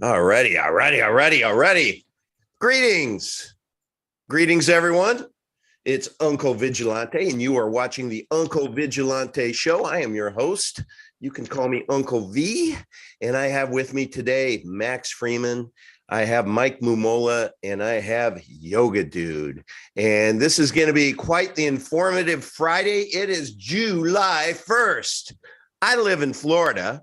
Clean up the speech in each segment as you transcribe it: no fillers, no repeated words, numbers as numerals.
Alrighty. Greetings, everyone. It's Uncle Vigilante, and you are watching the Uncle Vigilante Show. I am your host. You can call me Uncle V, and I have with me today Max Freeman. I have Mike Mamola, and I have Yoga Dude. And this is going to be quite the informative Friday. It is July 1st. I live in Florida,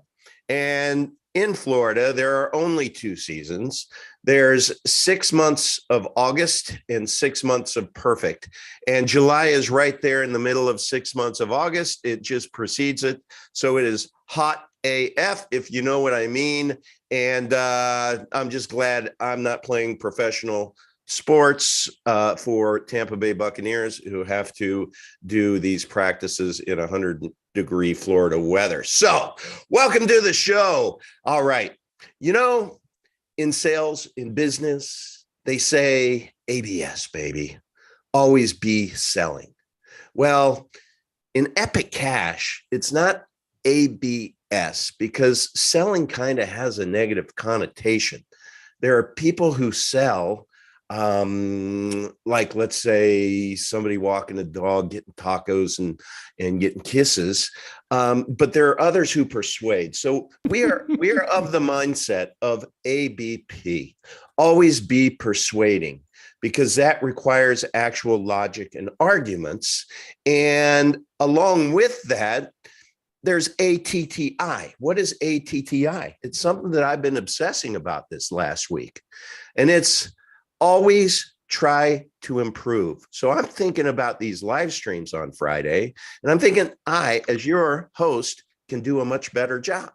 and in Florida, there are only two seasons. There's 6 months of August and 6 months of perfect. And July is right there in the middle of 6 months of August. It just precedes it. So it is hot AF, if you know what I mean. And I'm just glad I'm not playing professional sports for Tampa Bay Buccaneers, who have to do these practices in 100-degree Florida weather. So welcome to the show. All right. You know, in sales, in business, they say ABS, baby, always be selling. Well, in Epic Cash, it's not ABS because selling kind of has a negative connotation. There are people who sell, like, let's say somebody walking a dog, getting tacos and getting kisses. But there are others who persuade. So we are of the mindset of ABP, always be persuading, because that requires actual logic and arguments. And along with that, there's ATTI. What is ATTI? It's something that I've been obsessing about this last week. And it's always try to improve. So I'm thinking about these live streams on Friday, and I'm thinking I, as your host, can do a much better job.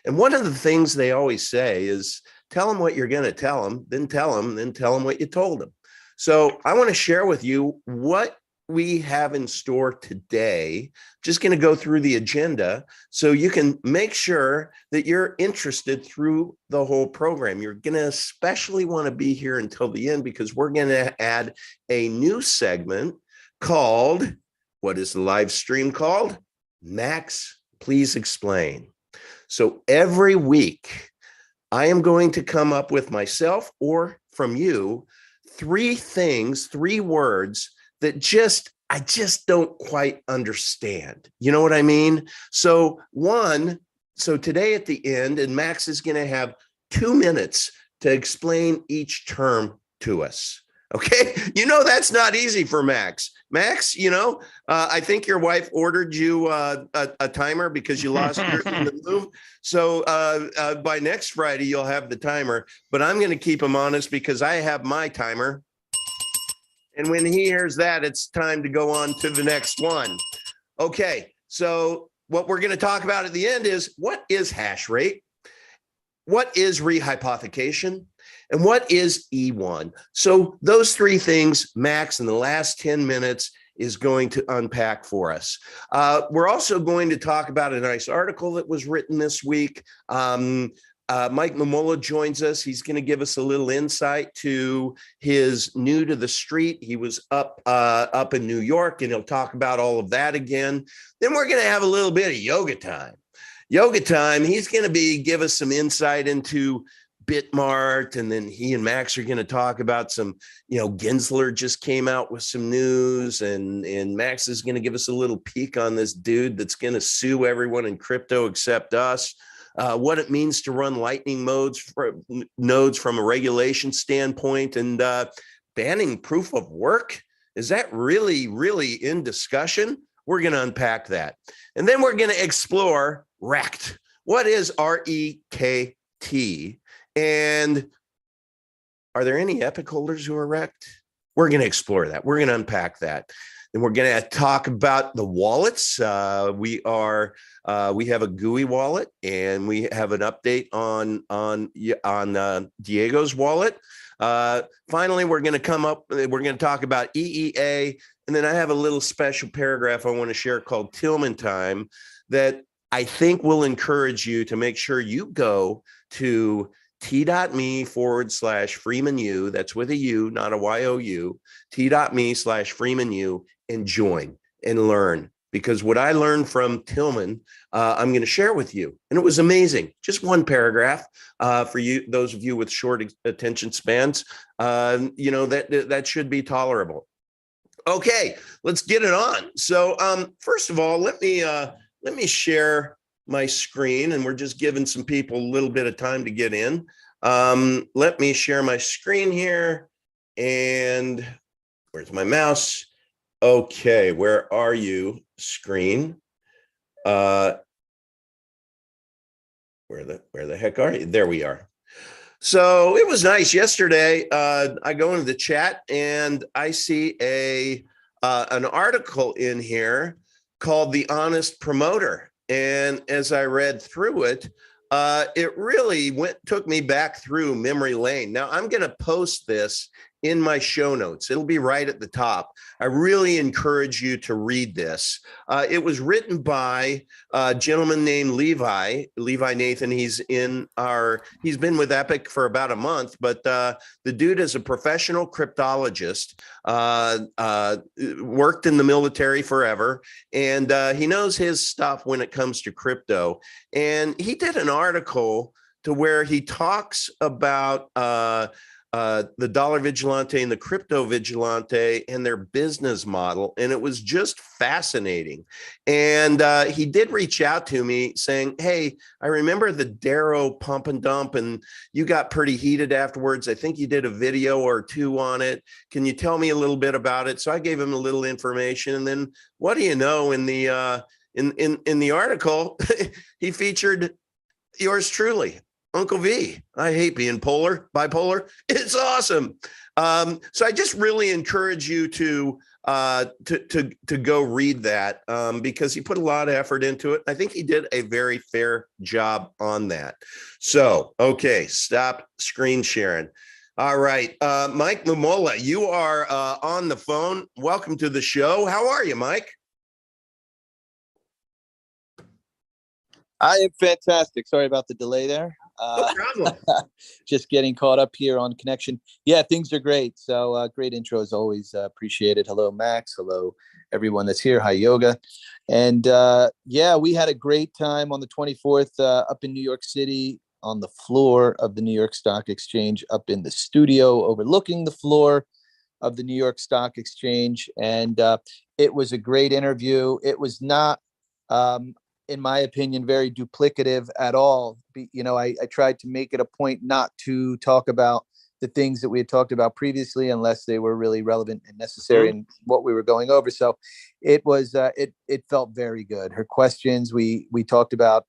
And one of the things they always say is tell them what you're going to tell them, then tell them what you told them. So I want to share with you what we have in store today. Just going to go through the agenda so you can make sure that you're interested through the whole program. You're going to especially want to be here until the end, because we're going to add a new segment called, what is the live stream called? Max, please explain. So every week, I am going to come up with myself or from you, three words that I just don't quite understand. You know what I mean? So today at the end, and Max is going to have 2 minutes to explain each term to us. Okay. You know, that's not easy for Max. Max, I think your wife ordered you a timer because you lost yours in the move. So by next Friday, you'll have the timer, but I'm going to keep him honest because I have my timer. And when he hears that, it's time to go on to the next one. Okay, so what we're going to talk about at the end is, what is hash rate? What is rehypothecation? And what is E1? So those three things, Max, in the last 10 minutes is going to unpack for us. We're also going to talk about a nice article that was written this week. Mike Mamola joins us. He's going to give us a little insight to his new to the street. He was up in New York, and he'll talk about all of that again. Then we're going to have a little bit of yoga time. He's going to give us some insight into BitMart, and then he and Max are going to talk about some, Gensler just came out with some news, and Max is going to give us a little peek on this dude that's going to sue everyone in crypto except us. What it means to run Lightning nodes from a regulation standpoint, and banning proof of work. Is that really, really in discussion? We're going to unpack that. And then we're going to explore REKT. What is REKT? And are there any Epic holders who are REKT? We're going to explore that. We're going to unpack that. And we're going to talk about the wallets. We have a GUI wallet, and we have an update on Diego's wallet. Finally, we're going to talk about EEA. And then I have a little special paragraph I want to share called Tillman Time that I think will encourage you to make sure you go to t.me/FreemanU. That's with a U, not a YOU. T.me/FreemanU, and join and learn because what I learned from Tillman, I'm going to share with you. And it was amazing. Just one paragraph for you, those of you with short attention spans, that should be tolerable. Okay, let's get it on. So first of all, let me share my screen, and we're just giving some people a little bit of time to get in. Let me share my screen here. And where's my mouse? Okay, where are you, screen? Where the heck are you? There we are. So it was nice yesterday. I go into the chat and I see an article in here called "The Honest Promoter," and as I read through it, it really took me back through memory lane. Now I'm going to post this in my show notes. It'll be right at the top. I really encourage you to read this. It was written by a gentleman named Levi Nathan. He's been with Epic for about a month, but the dude is a professional cryptologist, worked in the military forever, and he knows his stuff when it comes to crypto. And he did an article to where he talks about the dollar vigilante and the crypto vigilante and their business model. And it was just fascinating. And he did reach out to me saying, "Hey, I remember the Darrow pump and dump, and you got pretty heated afterwards. I think you did a video or two on it. Can you tell me a little bit about it?" So I gave him a little information. And then what do you know, in the in the article, he featured yours truly, Uncle V. I hate being bipolar. It's awesome. So I just really encourage you to go read that, because he put a lot of effort into it. I think he did a very fair job on that. So, okay, stop screen sharing. All right, Mike Mamola, you are on the phone. Welcome to the show. How are you, Mike? I am fantastic. Sorry about the delay there. No problem. Just getting caught up here on connection. Yeah, things are great. So great intro as always. Appreciate it. Hello, Max. Hello, everyone that's here. Hi, Yoga. And yeah, we had a great time on the 24th up in New York City on the floor of the New York Stock Exchange, up in the studio overlooking the floor of the New York Stock Exchange. And it was a great interview. It was not in my opinion, very duplicative at all. I tried to make it a point not to talk about the things that we had talked about previously, unless they were really relevant and necessary in what we were going over. So it was, it felt very good. Her questions, we talked about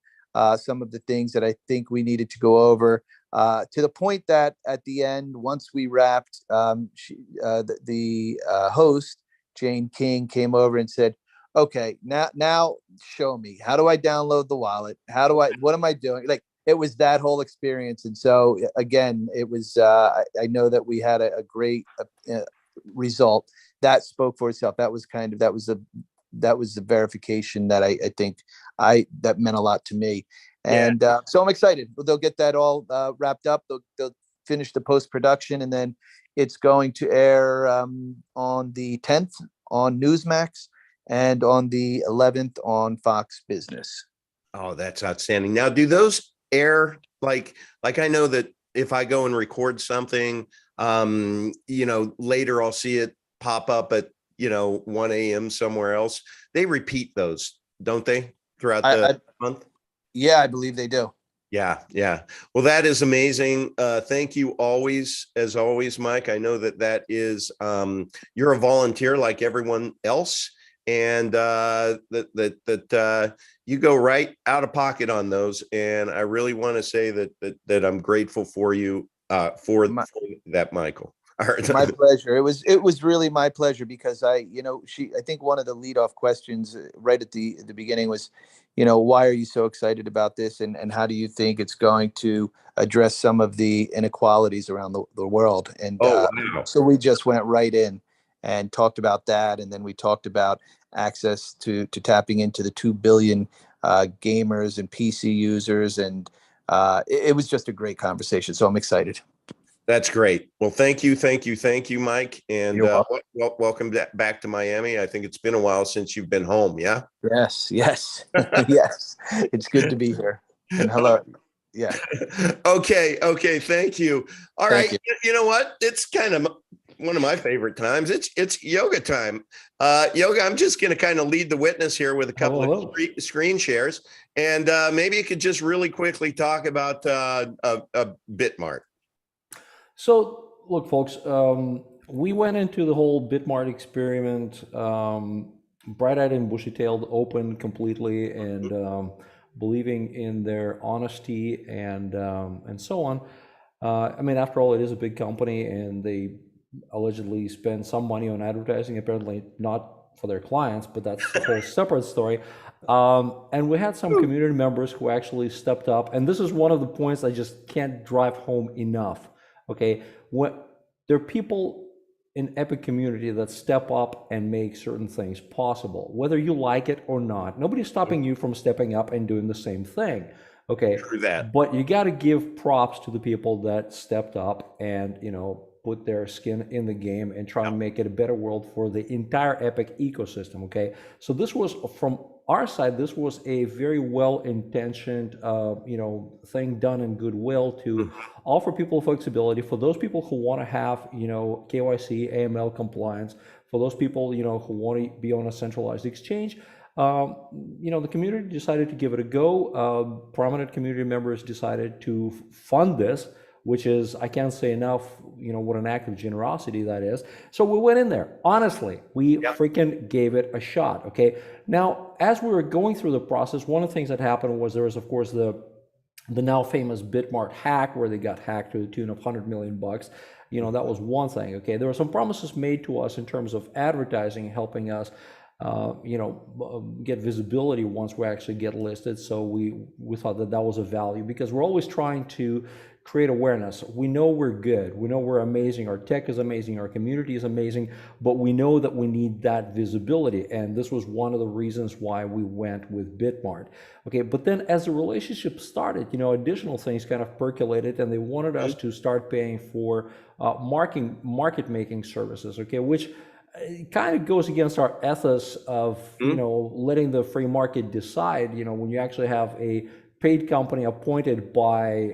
some of the things that I think we needed to go over, to the point that at the end, once we wrapped, the host, Jane King, came over and said, "Okay, now show me. How do I download the wallet? What am I doing?" Like, it was that whole experience. And so again, it was, I know that we had a great result that spoke for itself. That was the verification that I think that meant a lot to me. And so I'm excited. They'll get that all wrapped up. They'll finish the post-production, and then it's going to air on the 10th on Newsmax, and on the 11th on Fox Business. Oh, that's outstanding. Now, do those air like I know that if I go and record something, later I'll see it pop up at 1 a.m. somewhere else. They repeat those, don't they, throughout the month? Yeah, I believe they do. Yeah. Well, that is amazing. Thank you as always, Mike. I know that is you're a volunteer like everyone else. And that you go right out of pocket on those, and I really want to say that I'm grateful for you for that, Michael. My pleasure. It was really my pleasure, because I think one of the leadoff questions right at the beginning was, why are you so excited about this, and how do you think it's going to address some of the inequalities around the world? And wow. So we just went right in and talked about that, and then we talked about access to tapping into the 2 billion gamers and PC users, and it was just a great conversation. So I'm excited. That's great. Well, thank you, Mike, and You're welcome. welcome back to Miami. I think it's been a while since you've been home. Yeah. Yes, yes, yes. It's good to be here. And hello. Yeah, Okay. Thank you. All thank right. you. You know what? It's kind of one of my favorite times. It's yoga time. Yoga. I'm just going to kind of lead the witness here with a couple of Hello. screen shares, and maybe you could just really quickly talk about BitMart. So, look, folks, we went into the whole BitMart experiment, bright-eyed and bushy-tailed, open completely, and believing in their honesty and so on. I mean, after all, it is a big company, and they allegedly spend some money on advertising. Apparently, not for their clients, but that's a whole separate story. And we had some community members who actually stepped up, and this is one of the points I just can't drive home enough. Okay, there are people in Epic community that step up and make certain things possible, whether you like it or not. Nobody's stopping you from stepping up and doing the same thing. Okay, True that. but you got to give props to the people that stepped up and put their skin in the game and try and make it a better world for the entire Epic ecosystem. Okay, so this was from our side. This was a very well-intentioned, thing done in goodwill to offer people flexibility for those people who want to have, KYC, AML compliance. For those people, who want to be on a centralized exchange. The community decided to give it a go. Prominent community members decided to fund this, which is, I can't say enough, what an act of generosity that is. So we went in there. Honestly, we freaking gave it a shot. Okay. Now, as we were going through the process, one of the things that happened was there was, of course, the now famous BitMart hack where they got hacked to the tune of $100 million. That was one thing. Okay. There were some promises made to us in terms of advertising, helping us get visibility once we actually get listed. So we thought that was a value, because we're always trying to create awareness. We know we're good. We know we're amazing. Our tech is amazing. Our community is amazing, but we know that we need that visibility. And this was one of the reasons why we went with BitMart. Okay. But then as the relationship started, additional things kind of percolated, and they wanted us to start paying for market making services. Okay. Which it kind of goes against our ethos of letting the free market decide. When you actually have a paid company appointed by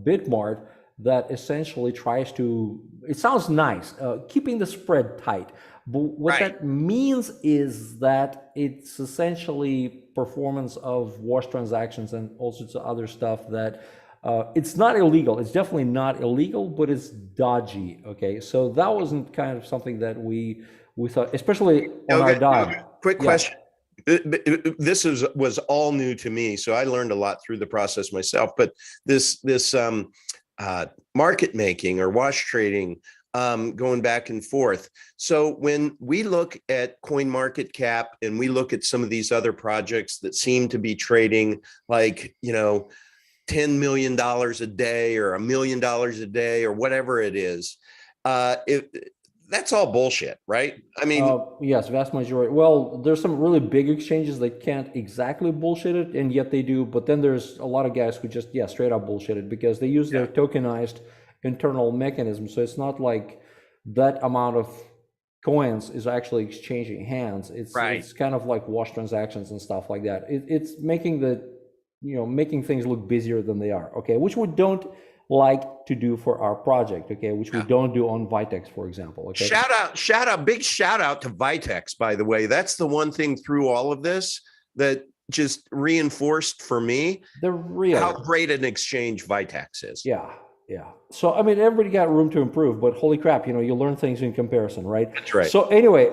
BitMart that essentially tries to, it sounds nice, keeping the spread tight, but what that means is that it's essentially performance of wash transactions and all sorts of other stuff that it's not illegal. It's definitely not illegal, but it's dodgy. Okay, so that wasn't kind of something that we thought, especially on our dime. Quick question. This was all new to me, so I learned a lot through the process myself. But this market making or wash trading, going back and forth. So when we look at CoinMarketCap and we look at some of these other projects that seem to be trading like, $10 million a day or $1 million a day or whatever it is, that's all bullshit, right? I mean, yes, vast majority. Well, there's some really big exchanges that can't exactly bullshit it, and yet they do. But then there's a lot of guys who just, straight up bullshit it, because they use their tokenized internal mechanism. So it's not like that amount of coins is actually exchanging hands. It's kind of like wash transactions and stuff like that. It's making making things look busier than they are. Okay, which we don't like to do for our project, okay, which we don't do on Vitex, for example. Okay. Big shout out to Vitex, by the way. That's the one thing through all of this that just reinforced for me how great an exchange Vitex is. Yeah. So I mean, everybody got room to improve, but holy crap, you learn things in comparison, right? That's right. So anyway,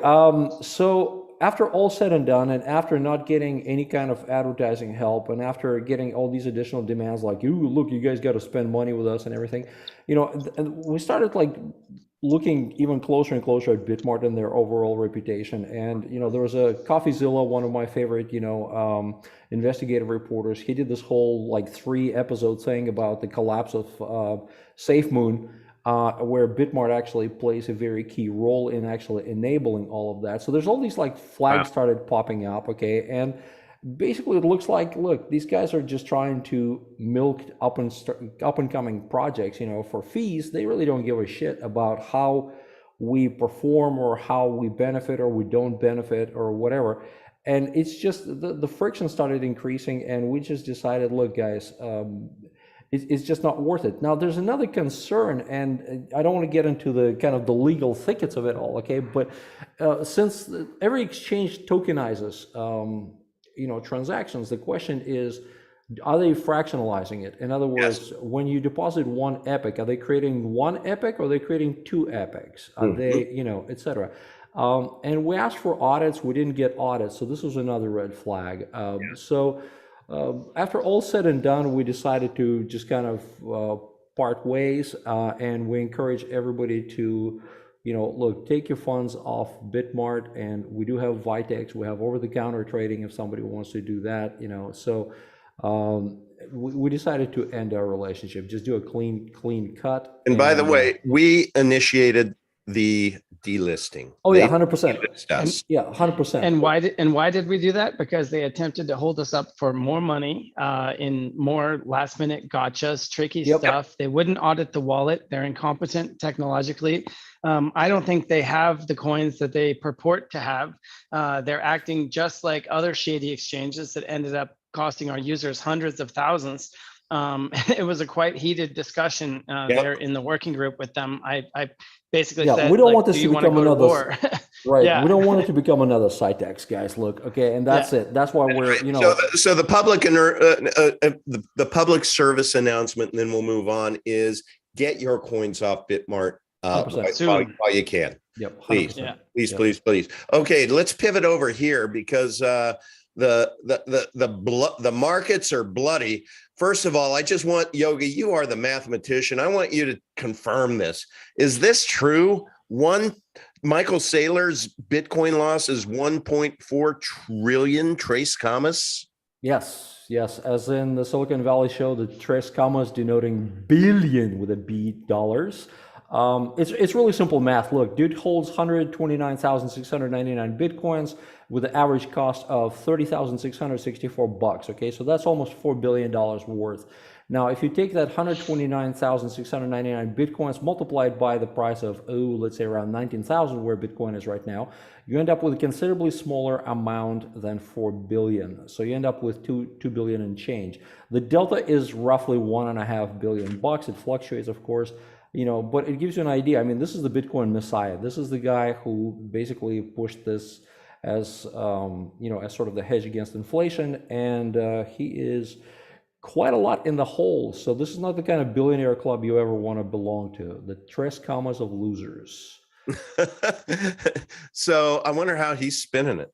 so after all said and done, and after not getting any kind of advertising help, and after getting all these additional demands like, look, you guys got to spend money with us and everything, and we started like looking even closer and closer at BitMart and their overall reputation. And there was a CoffeeZilla, one of my favorite investigative reporters. He did this whole like 3-episode thing about the collapse of SafeMoon, where BitMart actually plays a very key role in actually enabling all of that. So there's all these like flags started popping up, okay, and basically it looks like, look, these guys are just trying to milk up and coming projects, for fees. They really don't give a shit about how we perform or how we benefit or we don't benefit or whatever. And it's just the friction started increasing, and we just decided, look, guys, it's just not worth it. Now, there's another concern, and I don't want to get into the kind of the legal thickets of it all, okay? But since every exchange tokenizes, transactions, the question is, are they fractionalizing it? In other words, when you deposit one epic, are they creating one epic or are they creating two epics? Are they, et cetera? And we asked for audits, we didn't get audits, so this was another red flag. So after all said and done, we decided to just kind of part ways, and we encourage everybody to, look, take your funds off BitMart, and we do have Vitex, we have over-the-counter trading if somebody wants to do that, so we decided to end our relationship, just do a clean cut. And by the way, we initiated the delisting. Oh yeah, 100%. Yeah, 100%. And why did we do that? Because they attempted to hold us up for more money in more last minute gotchas, tricky stuff. They wouldn't audit the wallet. They're incompetent technologically. I don't think they have the coins that they purport to have. They're acting just like other shady exchanges that ended up costing our users hundreds of thousands. It was a quite heated discussion there in the working group with them. I basically said, we don't want this to become another right. Yeah. We don't want it to become another Sitex, guys. Look, okay, and that's it. That's why we're So the public and the public service announcement, and then we'll move on, is get your coins off BitMart while you can. Yep, please. Okay, let's pivot over here because the markets are bloody. First of all, I just want, Yogi, you are the mathematician. I want you to confirm this. Is this true? Michael Saylor's Bitcoin loss is 1.4 trillion trace commas? Yes. As in the Silicon Valley show, the trace commas denoting billion with a B dollars. It's really simple math. Look, dude holds 129,699 Bitcoins with an average cost of $30,664. Okay, so that's almost $4 billion worth. Now, if you take that 129,699 Bitcoins multiplied by the price of, let's say around 19,000, where Bitcoin is right now, you end up with a considerably smaller amount than 4 billion. So you end up with 2 billion and change. The delta is roughly $1.5 billion. It fluctuates, of course. But it gives you an idea. I mean, this is the Bitcoin messiah. This is the guy who basically pushed this as, as sort of the hedge against inflation. And he is quite a lot in the hole. So this is not the kind of billionaire club you ever want to belong to. The tres commas of losers. So I wonder how he's spinning it.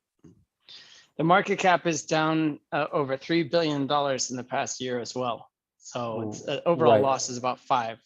The market cap is down over $3 billion in the past year as well. So it's overall loss is about 5.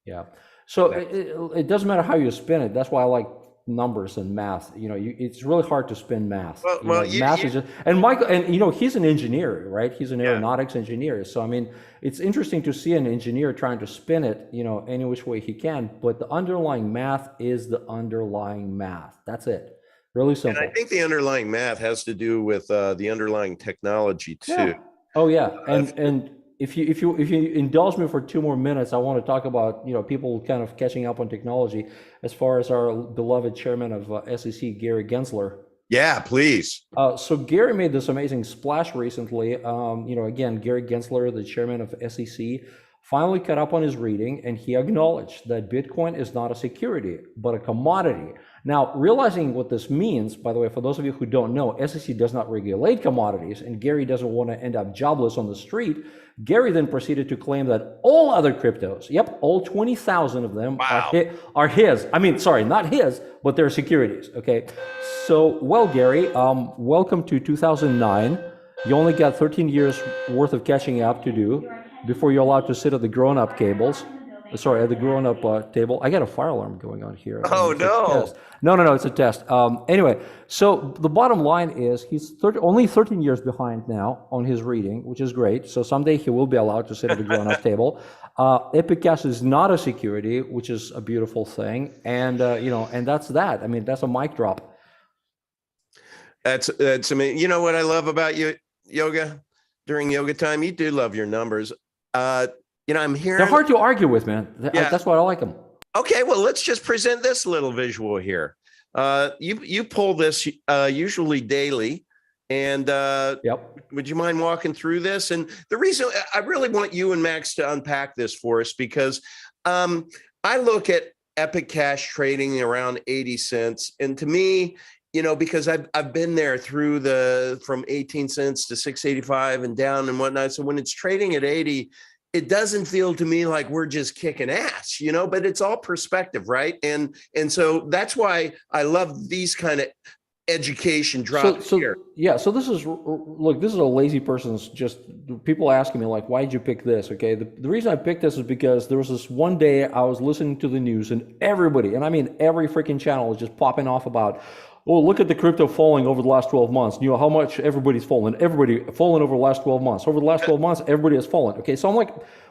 Yeah. So it doesn't matter how you spin it. That's why I like numbers and math. It's really hard to spin math. Math is just, and Michael, and he's an engineer, right? He's an aeronautics engineer. So I mean, it's interesting to see an engineer trying to spin it, any which way he can. But the underlying math is the underlying math. That's it. Really simple. And I think the underlying math has to do with the underlying technology too. Yeah. Oh yeah, and if you indulge me for 2 more minutes, I want to talk about people kind of catching up on technology, as far as our beloved chairman of SEC, Gary Gensler. Yeah, please. So Gary made this amazing splash recently. Again, Gary Gensler, the chairman of SEC, finally caught up on his reading, and he acknowledged that Bitcoin is not a security, but a commodity. Now, realizing what this means, by the way, for those of you who don't know, SEC does not regulate commodities, and Gary doesn't want to end up jobless on the street. Gary then proceeded to claim that all other cryptos, all 20,000 of them are his. I mean, sorry, not his, but they're securities, okay? So, well, Gary, welcome to 2009. You only got 13 years worth of catching up to do before you're allowed to sit at the grown-up tables. Sorry, at the grown-up table. I got a fire alarm going on here. Oh, no. No, it's a test. Anyway, so the bottom line is he's only 13 years behind now on his reading, which is great. So someday he will be allowed to sit at the grown-up table. Epic is not a security, which is a beautiful thing. And, and that's that. I mean, that's a mic drop. That's amazing. You know what I love about you? yoga during yoga time? You do love your numbers. I'm hearing They're hard to argue with, man. Yeah. That's why I like them. Okay, well, let's just present this little visual here. You pull this usually daily, and Yep. would you mind walking through this? And the reason I really want you and Max to unpack this for us, because I look at Epic Cash trading around 80 cents, and to me, because I've been there through from 18 cents to 6.85 and down and whatnot. So when it's trading at 80, it doesn't feel to me like we're just kicking ass, but it's all perspective, right? And so that's why I love these kind of education drops here. Yeah, so this is a lazy person's, just people asking me like, why did you pick this? Okay, the reason I picked this is because there was this one day I was listening to the news, and everybody, and I mean every freaking channel, was just popping off about, oh, look at the crypto falling over the last 12 months. How much everybody's fallen. Everybody fallen over the last 12 months. Over the last 12 months, everybody has fallen. Okay, so I'm like,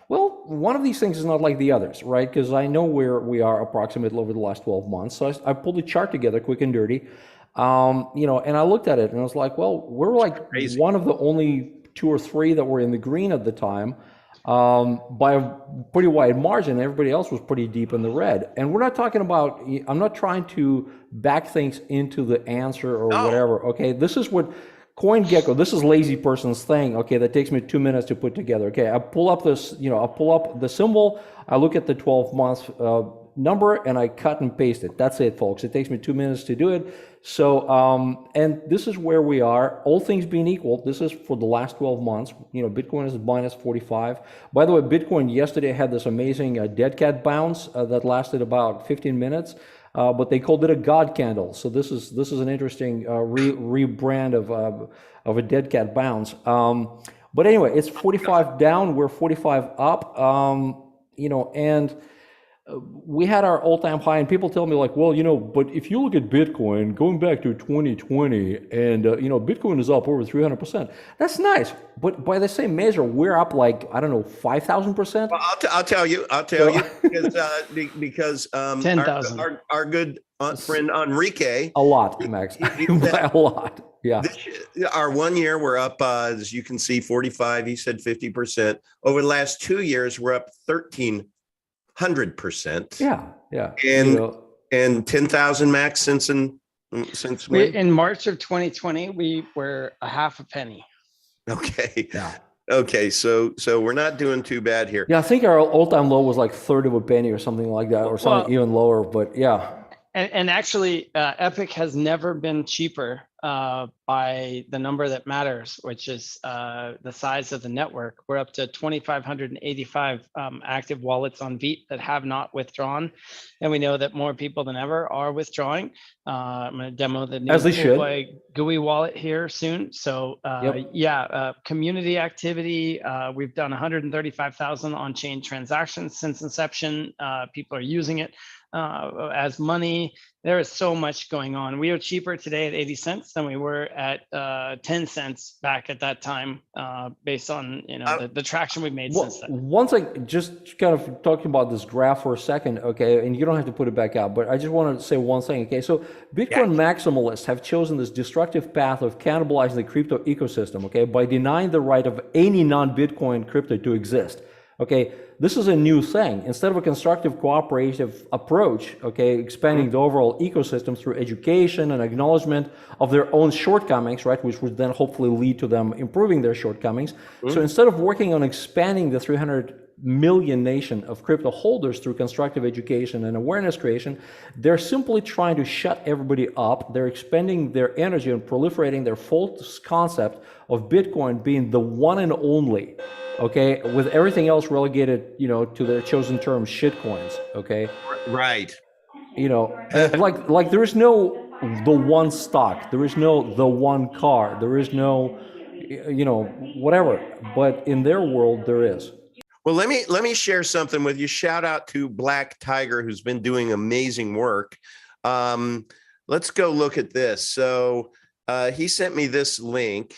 well, one of these things is not like the others, right? Because I know where we are approximately over the last 12 months. So I pulled a chart together, quick and dirty, and I looked at it and I was like, well, we're like one of the only 2 or 3 that were in the green at the time. By a pretty wide margin. Everybody else was pretty deep in the red. And we're not talking about, I'm not trying to back things into the answer or whatever. Okay, this is what CoinGecko, this is lazy person's thing. Okay, that takes me 2 minutes to put together. Okay, I pull up this, I pull up the symbol, I look at the 12 months number, and I cut and paste it. That's it, folks. It takes me 2 minutes to do it. So, and this is where we are. All things being equal, this is for the last 12 months. Bitcoin is minus 45. By the way, Bitcoin yesterday had this amazing dead cat bounce that lasted about 15 minutes, but they called it a God candle. So this is an interesting rebrand of a dead cat bounce. But anyway, it's 45 down. We're 45 up. And we had our all-time high, and people tell me like, well, but if you look at Bitcoin going back to 2020, and Bitcoin is up over 300%. That's nice, but by the same measure, we're up like, I don't know, 5,000%. Well, I'll tell you because 10,000. Our good friend Enrique, a lot, Max, a lot. Yeah. Our 1 year we're up, as you can see, 45. He said 50%. Over the last 2 years, we're up 1,300%. Yeah. And 10,000 Max since when? In March of 2020, we were a half a penny. Okay. Yeah. Okay. So we're not doing too bad here. Yeah, I think our all-time low was like 1/3 of a penny or something like that, or something even lower. But yeah. And actually, Epic has never been cheaper by the number that matters, which is the size of the network. We're up to 2,585 active wallets on Beat that have not withdrawn. And we know that more people than ever are withdrawing. I'm going to demo the new GUI wallet here soon. So community activity. We've done 135,000 on-chain transactions since inception. People are using it as money. There is so much going on. We are cheaper today at 80 cents than we were at 10 cents back at that time, based on the traction we've made since then. Once I just kind of talking about this graph for a second, okay, and you don't have to put it back out, but I just wanted to say one thing, okay? So Bitcoin maximalists have chosen this destructive path of cannibalizing the crypto ecosystem, okay, by denying the right of any non-Bitcoin crypto to exist. Okay, this is a new thing. Instead of a constructive cooperative approach, okay, expanding the overall ecosystem through education and acknowledgement of their own shortcomings, right, which would then hopefully lead to them improving their shortcomings. So instead of working on expanding the 300 million nation of crypto holders through constructive education and awareness creation, they're simply trying to shut everybody up. They're expending their energy and proliferating their false concept of Bitcoin being the one and only, okay, with everything else relegated, to their chosen term, shitcoins, okay? Right. Like there is no the one stock, there is no the one car, there is no, whatever. But in their world, there is. Well, let me share something with you. Shout out to Black Tiger, who's been doing amazing work. Let's go look at this. So he sent me this link.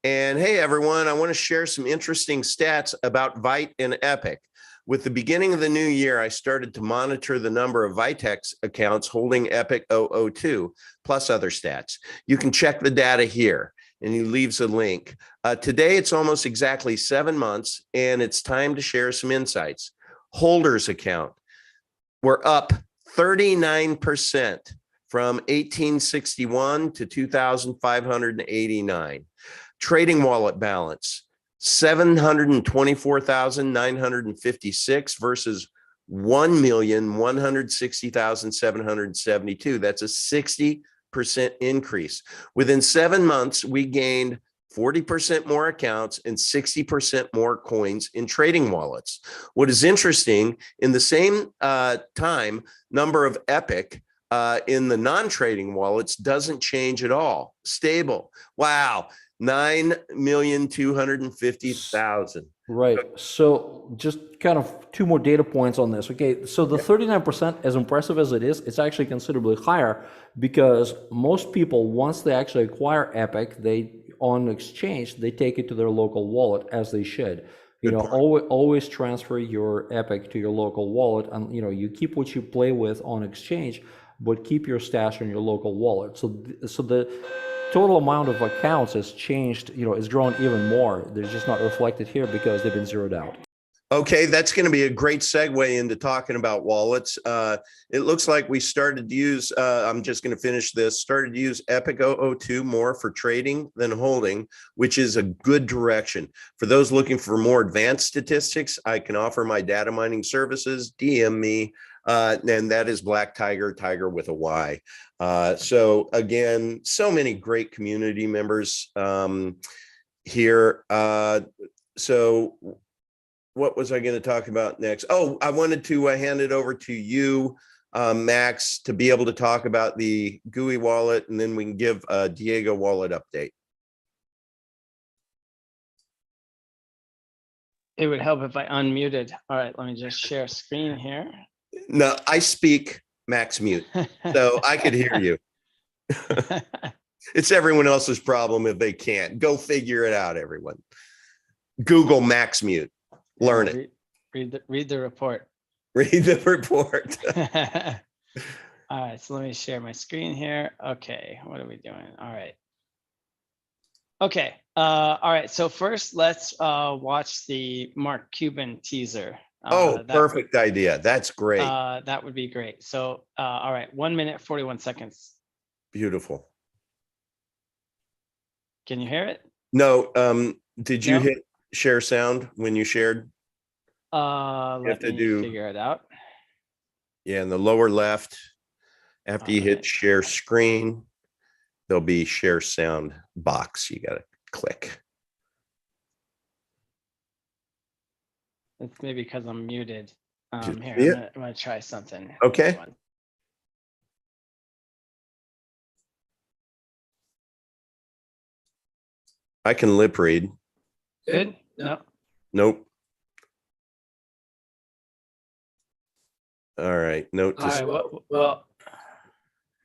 And hey, everyone, I want to share some interesting stats about Vite and Epic. With the beginning of the new year, I started to monitor the number of Vitex accounts holding Epic 002, plus other stats. You can check the data here. and he leaves a link. Today, it's almost exactly 7 months, and it's time to share some insights. Holders account, we're up 39% from 1861 to 2,589. Trading wallet balance, 724,956 versus 1,160,772. That's a 60% increase. Within 7 months, we gained 40% more accounts and 60% more coins in trading wallets. What is interesting, in the same time, number of Epic in the non-trading wallets doesn't change at all. Stable. Wow. 9,250,000. Right. So just kind of two more data points on this. Okay. So the 39%, as impressive as it is, it's actually considerably higher because most people, once they actually acquire Epic, on exchange, they take it to their local wallet, as they should. Always transfer your Epic to your local wallet, and you keep what you play with on exchange, but keep your stash in your local wallet. So the total amount of accounts has changed, it's grown even more. They're just not reflected here because they've been zeroed out. Okay, that's going to be a great segue into talking about wallets. It looks like we started to use, I'm just going to finish this, started to use Epic 002 more for trading than holding, which is a good direction. For those looking for more advanced statistics, I can offer my data mining services, DM me, and that is Black Tiger, Tiger with a Y. So again, so many great community members here. So what was I going to talk about next? Oh, I wanted to hand it over to you, Max, to be able to talk about the GUI wallet, and then we can give a Diego wallet update. It would help if I unmuted. All right, let me just share screen here. No, I speak Max mute, so I could hear you. It's everyone else's problem if they can't. Go figure it out, everyone. Google Max mute. Learn it. Read the report. Read the report. All right, so let me share my screen here. Okay, what are we doing? All right. Okay. All right. So first, let's watch the Mark Cuban teaser. Perfect idea. That's great. That would be great. So, all right, 1 minute, 41 seconds. Beautiful. Can you hear it? No. Did you hit share sound when you shared? Let me figure it out. Yeah, in the lower left, after you hit share screen, there'll be share sound box. You got to click. It's maybe because I'm muted. Here, I'm gonna try something. Okay. I can lip read. Good? No. Nope. All right. Note to well,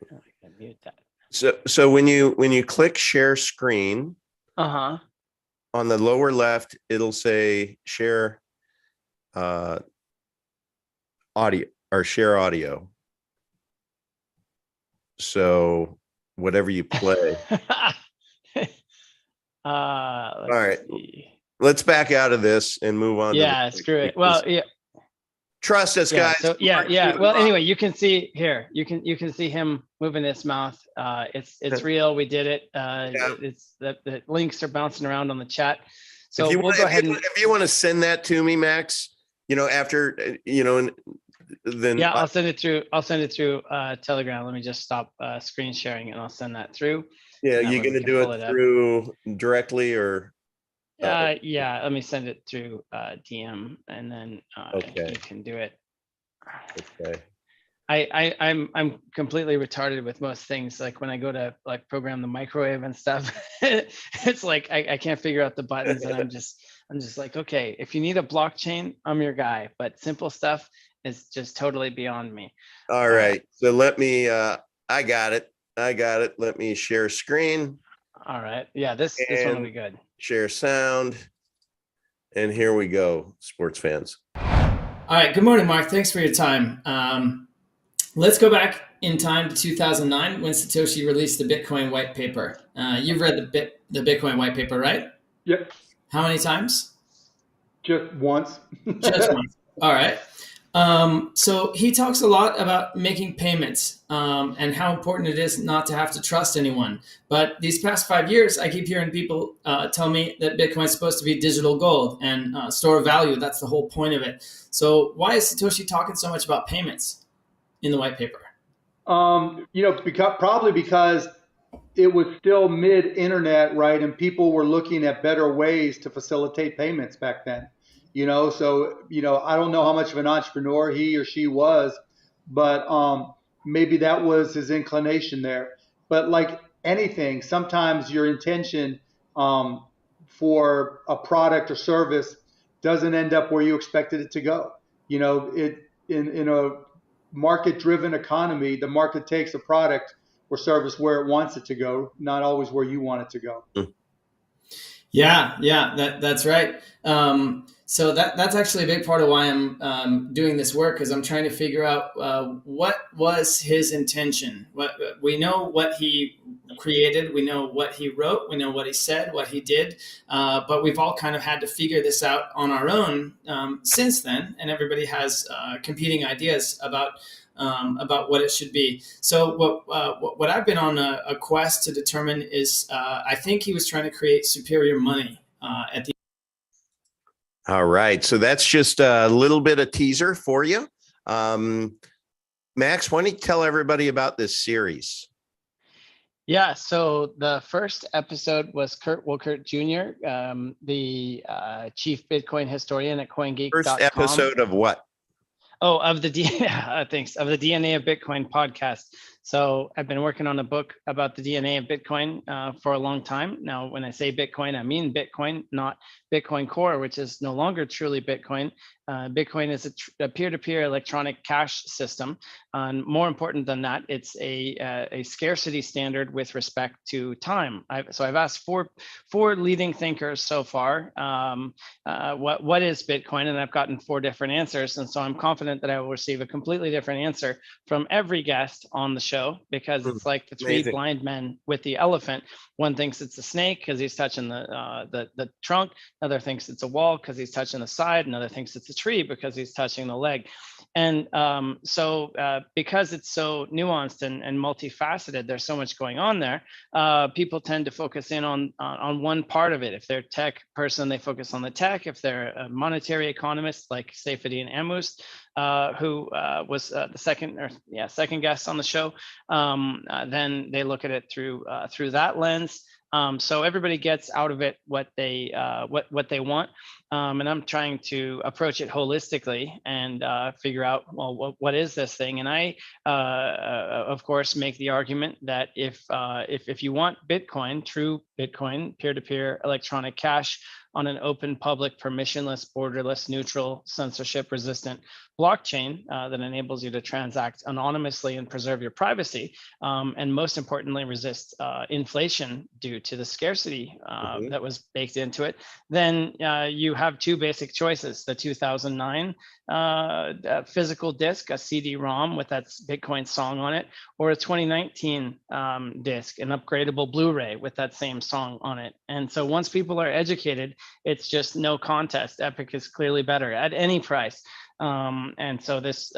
I can mute that. So when you click share screen, on the lower left, it'll say share audio or share audio. So whatever you play. All right. Let's back out of this and move on. Yeah, screw it. Well, yeah. Trust us, guys. So yeah. Well, anyway, you can see here. You can see him moving his mouth. It's real. We did it. It's the links are bouncing around on the chat. So we'll go ahead and if you want to send that to me, Max. After then I'll send it through. I'll send it through Telegram. Let me just stop screen sharing and I'll send that through. Yeah, you're gonna do it through directly or? Yeah, let me send it through DM and then you can do it. Okay. I'm completely retarded with most things. Like when I go to like program the microwave and stuff, it's like I can't figure out the buttons, and I'm just like, okay, if you need a blockchain, I'm your guy. But simple stuff is just totally beyond me. All right. So let me. I got it. Let me share screen. All right. Yeah, this one will be good. Share sound. And here we go, sports fans. All right. Good morning, Mark. Thanks for your time. Let's go back in time to 2009 when Satoshi released the Bitcoin white paper. You've read the Bitcoin white paper, right? Yep. How many times? Just once. Just once. All right. So he talks a lot about making payments and how important it is not to have to trust anyone. But these past 5 years, I keep hearing people tell me that Bitcoin is supposed to be digital gold and store of value. That's the whole point of it. So why is Satoshi talking so much about payments in the white paper? Probably because it was still mid-internet, right? And people were looking at better ways to facilitate payments back then. So I don't know how much of an entrepreneur he or she was, but maybe that was his inclination there. But like anything, sometimes your intention for a product or service doesn't end up where you expected it to go. In a market-driven economy, the market takes a product or service where it wants it to go, not always where you want it to go. Yeah, that's right. So that's actually a big part of why I'm doing this work, because I'm trying to figure out what was his intention. We know what he created, we know what he wrote, we know what he said, what he did, but we've all kind of had to figure this out on our own since then, and everybody has competing ideas about what it should be. So what I've been on a quest to determine is I think he was trying to create superior money at the. All right. So that's just a little bit of teaser for you. Max, why don't you tell everybody about this series? Yeah, so the first episode was Kurt Wilkert Jr., the chief Bitcoin historian at CoinGeek.com. First episode of what? Oh, of the thanks, of the DNA of Bitcoin podcast. So I've been working on a book about the DNA of Bitcoin for a long time. Now, when I say Bitcoin, I mean Bitcoin, not Bitcoin Core, which is no longer truly Bitcoin. Bitcoin is a peer-to-peer electronic cash system. And more important than that, it's a scarcity standard with respect to time. So I've asked four leading thinkers so far, what is Bitcoin? And I've gotten 4 different answers. And so I'm confident that I will receive a completely different answer from every guest on the show, because it's like the 3 blind men with the elephant. One thinks it's a snake because he's touching the trunk. Another thinks it's a wall because he's touching the side. Another thinks it's a tree because he's touching the leg. And so because it's so nuanced and multifaceted, there's so much going on there. People tend to focus in on one part of it. If they're a tech person, they focus on the tech. If they're a monetary economist like Seyfedin Ammous, who was the second guest on the show, then they look at it through that lens. So everybody gets out of it what they want, and I'm trying to approach it holistically and figure out, well, what is this thing? And I, of course, make the argument that if you want Bitcoin, true Bitcoin, peer-to-peer electronic cash on an open, public, permissionless, borderless, neutral, censorship-resistant blockchain that enables you to transact anonymously and preserve your privacy, and most importantly, resist inflation due to the scarcity that was baked into it, then you have 2 basic choices: the 2009 physical disk, a CD-ROM with that Bitcoin song on it, or a 2019 disk, an upgradable Blu-ray with that same song on it. And so once people are educated, it's just no contest. Epic is clearly better at any price. And so this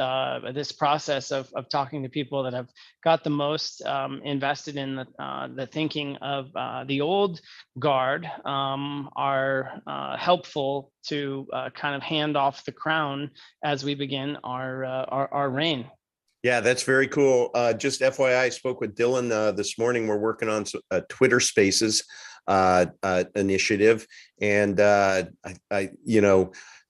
process of talking to people that have got the most invested in the thinking of the old guard are helpful to kind of hand off the crown as we begin our reign. Yeah, that's very cool. Just FYI, I spoke with Dylan this morning. We're working on a Twitter Spaces initiative, and I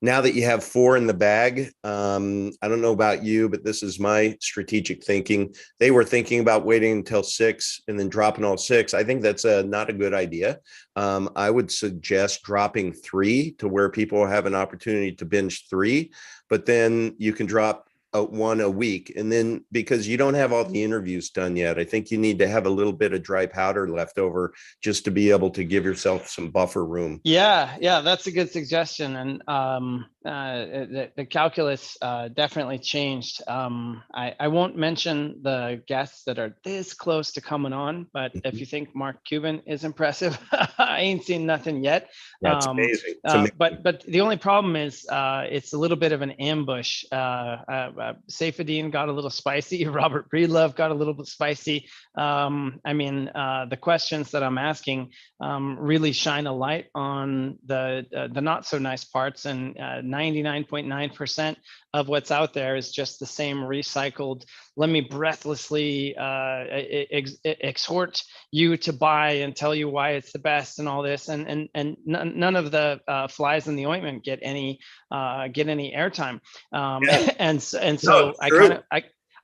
now that you have 4 in the bag, I don't know about you, but this is my strategic thinking. They were thinking about waiting until 6 and then dropping all 6. I think that's not a good idea. I would suggest dropping 3 to where people have an opportunity to binge 3, but then you can drop 1 a week. And then, because you don't have all the interviews done yet, I think you need to have a little bit of dry powder left over just to be able to give yourself some buffer room. Yeah, that's a good suggestion. And the calculus definitely changed. I won't mention the guests that are this close to coming on, but if you think Mark Cuban is impressive, I ain't seen nothing yet. That's amazing. It's amazing. But the only problem is it's a little bit of an ambush. Saifedean got a little spicy. Robert Breedlove got a little bit spicy. I mean, the questions that I'm asking really shine a light on the not so nice parts, and 99.9% of what's out there is just the same recycled. Let me breathlessly exhort you to buy and tell you why it's the best and all this, and none of the flies in the ointment get any airtime. And so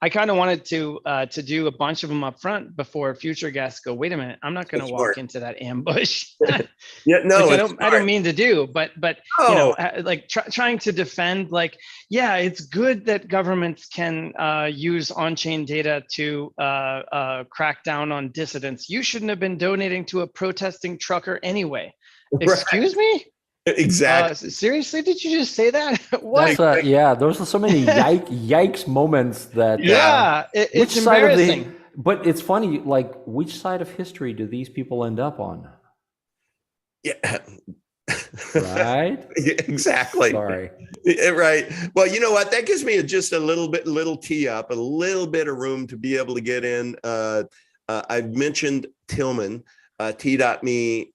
I kind of wanted to do a bunch of them up front before future guests go, wait a minute, I'm not going to walk into that ambush. Yeah, no, which I don't mean to do, but you know, like trying to defend, like, yeah, it's good that governments can use on-chain data to crack down on dissidents. You shouldn't have been donating to a protesting trucker anyway. Excuse me? Exactly. Seriously, did you just say that? What? That's, yeah, those are so many yikes moments that. Yeah, it's embarrassing. But it's funny, like, which side of history do these people end up on? Yeah. Right? Yeah, exactly. Sorry. Right. Well, you know what? That gives me just a little tee up, a little bit of room to be able to get in. I've mentioned Tillman, t.me/Freeman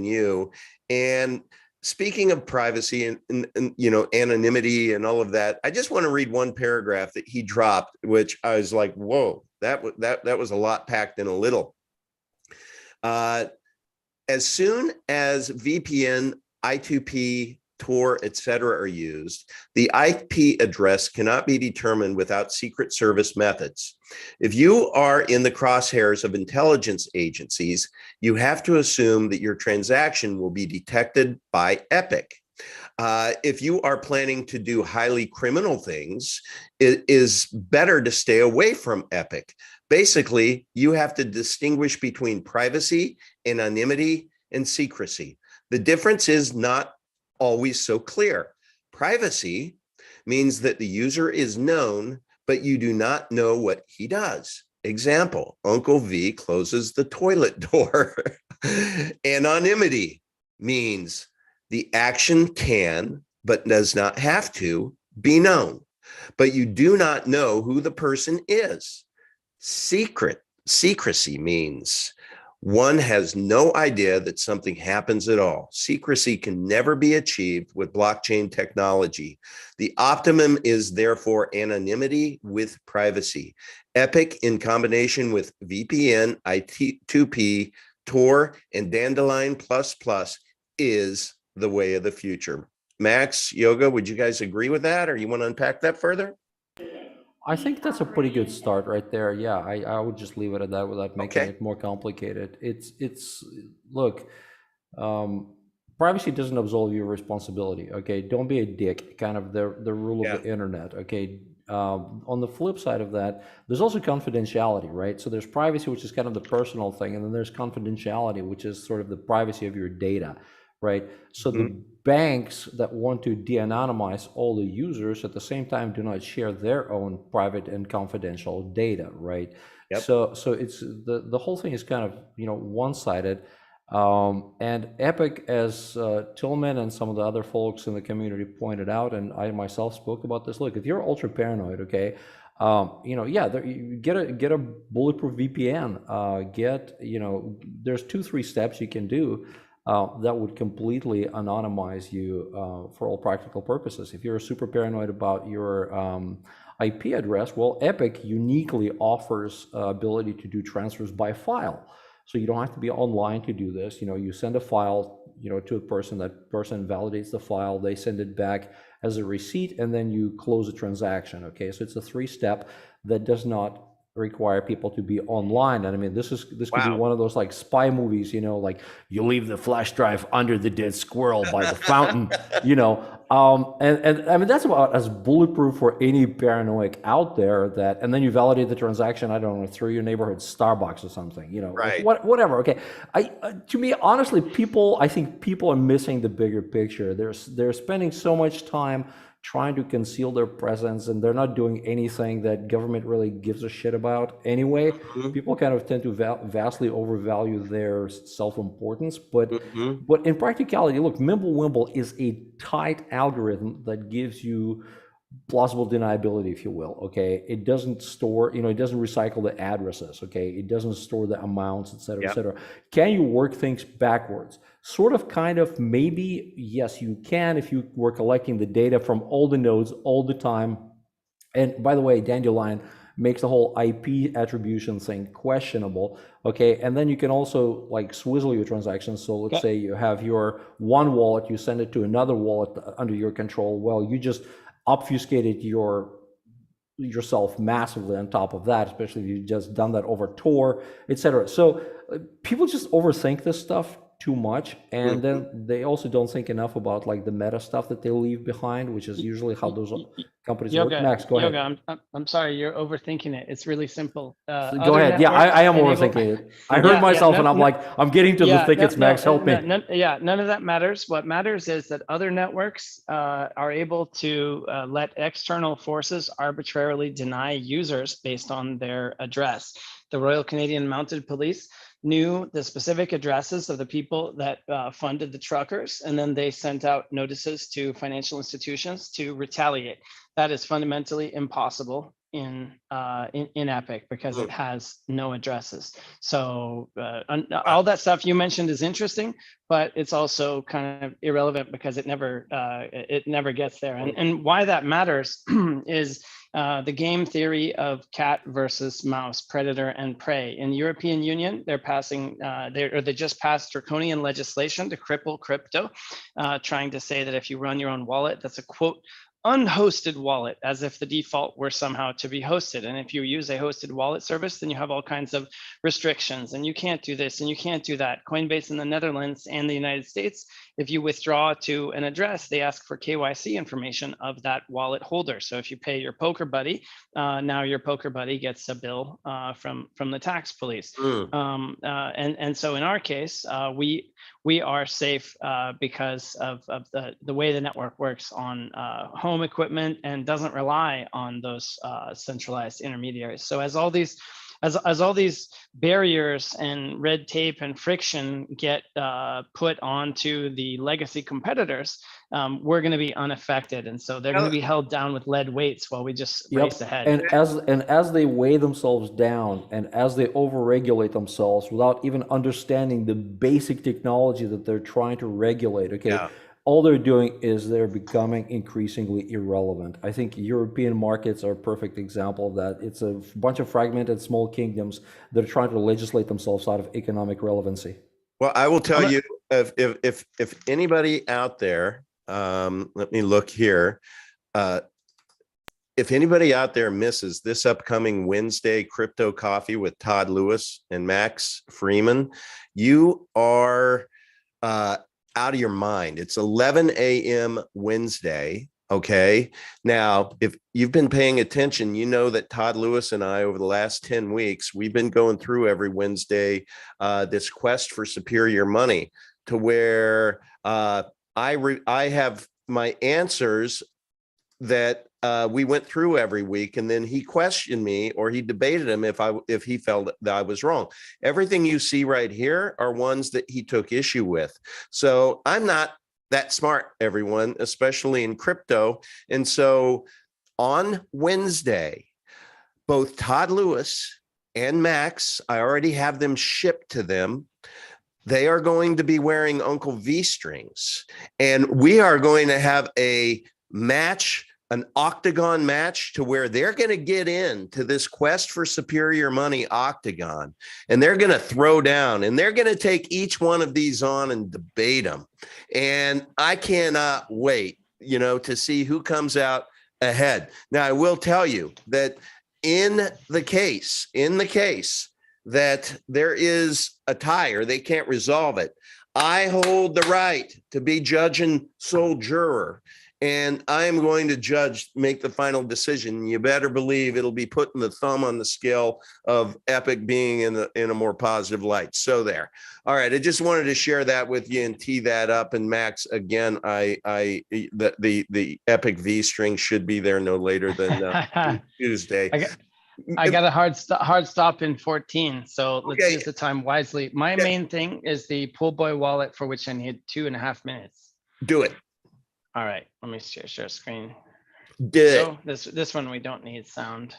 U. And speaking of privacy and you know, anonymity and all of that, I just want to read one paragraph that he dropped, which I was like, whoa, that was a lot packed in a little. As soon as VPN, I2P, Tor, etc. are used, the IP address cannot be determined without Secret Service methods. If you are in the crosshairs of intelligence agencies, you have to assume that your transaction will be detected by Epic. If you are planning to do highly criminal things, it is better to stay away from Epic. Basically, you have to distinguish between privacy, anonymity, and secrecy. The difference is not always so clear. Privacy means that the user is known, but you do not know what he does. Example, Uncle V closes the toilet door. Anonymity means the action can, but does not have to, be known, but you do not know who the person is. Secrecy means one has no idea that something happens at all. Secrecy can never be achieved with blockchain technology. The optimum is therefore anonymity with privacy. Epic, in combination with VPN, I2P, Tor, and Dandelion++, is the way of the future. Max, Yoga, would you guys agree with that, or you want to unpack that further? I think that's a pretty good start right there. Yeah, I would just leave it at that without making it more complicated. It's look, privacy doesn't absolve you of responsibility. Okay, don't be a dick. Kind of the rule of the internet. Okay. On the flip side of that, there's also confidentiality, right? So there's privacy, which is kind of the personal thing, and then there's confidentiality, which is sort of the privacy of your data, right? So the banks that want to de-anonymize all the users at the same time do not share their own private and confidential data, right? Yep. So it's the whole thing is kind of, you know, one-sided. And Epic, as Tillman and some of the other folks in the community pointed out, and I myself spoke about this. Look, if you're ultra paranoid, okay, you know, yeah, get a bulletproof VPN. You know, there's 2-3 steps you can do that would completely anonymize you for all practical purposes. If you're super paranoid about your IP address, well, Epic uniquely offers ability to do transfers by file. So you don't have to be online to do this. You know, you send a file, you know, to a person, that person validates the file, they send it back as a receipt, and then you close the transaction. Okay, so it's a 3-step that does not require people to be online. And I mean, this could be one of those like spy movies, like you leave the flash drive under the dead squirrel by the fountain, and I mean, that's about as bulletproof for any paranoid out there and then you validate the transaction, I don't know, through your neighborhood Starbucks or something, Right. like whatever. Okay. To me, honestly, I think people are missing the bigger picture. They're spending so much time trying to conceal their presence, and they're not doing anything that government really gives a shit about anyway. People kind of tend to vastly overvalue their self-importance, but in practicality, look, Mimblewimble is a tight algorithm that gives you plausible deniability, if you will. Okay, it doesn't store, it doesn't recycle the addresses. Okay, it doesn't store the amounts, et cetera, et cetera. Can you work things backwards? Sort of, kind of, maybe. Yes, you can if you were collecting the data from all the nodes all the time. And by the way, Dandelion makes the whole IP attribution thing questionable. Okay, and then you can also like swizzle your transactions. So let's say you have your one wallet, you send it to another wallet under your control. Well, you just obfuscated yourself massively on top of that, especially if you've just done that over Tor, etc. So people just overthink this stuff too much, and then they also don't think enough about like the meta stuff that they leave behind, which is usually how those companies work. Max, go ahead. I'm sorry, you're overthinking it. It's really simple. Go ahead. Yeah, I am overthinking it. I heard myself, and I'm like, I'm getting to the thickets. Max, help me. None of that matters. What matters is that other networks are able to let external forces arbitrarily deny users based on their address. The Royal Canadian Mounted Police knew the specific addresses of the people that funded the truckers, and then they sent out notices to financial institutions to retaliate. That is fundamentally impossible in Epic because it has no addresses. So all that stuff you mentioned is interesting, but it's also kind of irrelevant because it never gets there. And why that matters is the game theory of cat versus mouse, predator and prey. In the European Union, they're passing, they just passed draconian legislation to cripple crypto, trying to say that if you run your own wallet, that's a quote, unhosted wallet, as if the default were somehow to be hosted. And if you use a hosted wallet service, then you have all kinds of restrictions, and you can't do this and you can't do that. Coinbase in the Netherlands and the United States, if you withdraw to an address, they ask for KYC information of that wallet holder. So if you pay your poker buddy, now your poker buddy gets a bill from the tax police. And so in our case, we are safe because of the way the network works on home equipment and doesn't rely on those centralized intermediaries. So as all these barriers and red tape and friction get put onto the legacy competitors, we're going to be unaffected, and so they're going to be held down with lead weights while we just race ahead. And as they weigh themselves down and as they overregulate themselves without even understanding the basic technology that they're trying to regulate, all they're doing is they're becoming increasingly irrelevant. I think European markets are a perfect example of that. It's a bunch of fragmented small kingdoms that are trying to legislate themselves out of economic relevancy. Well, I will tell you, if anybody out there, let me look here. If anybody out there misses this upcoming Wednesday Crypto Coffee with Todd Lewis and Max Freeman, you are out of your mind. It's 11 a.m. Wednesday. Okay. Now, if you've been paying attention, you know that Todd Lewis and I, over the last 10 weeks, we've been going through every Wednesday this quest for superior money, to where I have my answers that we went through every week, and then he questioned me, or he debated him if he felt that I was wrong. Everything you see right here are ones that he took issue with. So I'm not that smart, everyone, especially in crypto. And so on Wednesday, both Todd Lewis and Max, I already have them shipped to them. They are going to be wearing Uncle V strings, and we are going to have a match, an octagon match, to where they're going to get into this quest for superior money octagon, and they're going to throw down, and they're going to take each one of these on and debate them. And I cannot wait, to see who comes out ahead. Now, I will tell you that in the case that there is a tie or they can't resolve it, I hold the right to be judge and sole juror, and I am going to make the final decision. You better believe it'll be putting the thumb on the scale of Epic being in a more positive light. So there. All right, I just wanted to share that with you and tee that up. And Max, again, the Epic V string should be there no later than Tuesday. I got a hard stop in 14, so let's use the time wisely. My main thing is the Pool Boy wallet, for which I need 2.5 minutes. Do it. All right, let me share screen. Do it. So this one we don't need sound.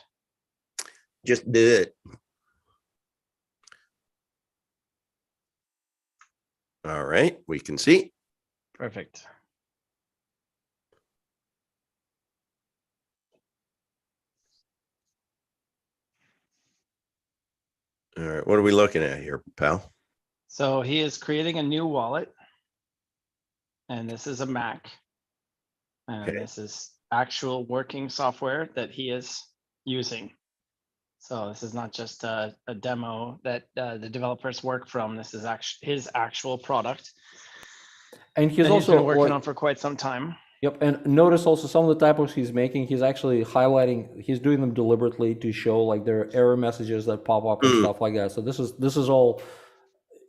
Just do it. All right, we can see. Perfect. All right, what are we looking at here, pal? So he is creating a new wallet, and this is a Mac, and this is actual working software that he is using. So this is not just a demo that the developers work from. This is actually his actual product, and he's also been working on for quite some time. Yep, and notice also some of the typos he's making, he's actually highlighting, he's doing them deliberately to show like there are error messages that pop up and stuff like that. So this is all,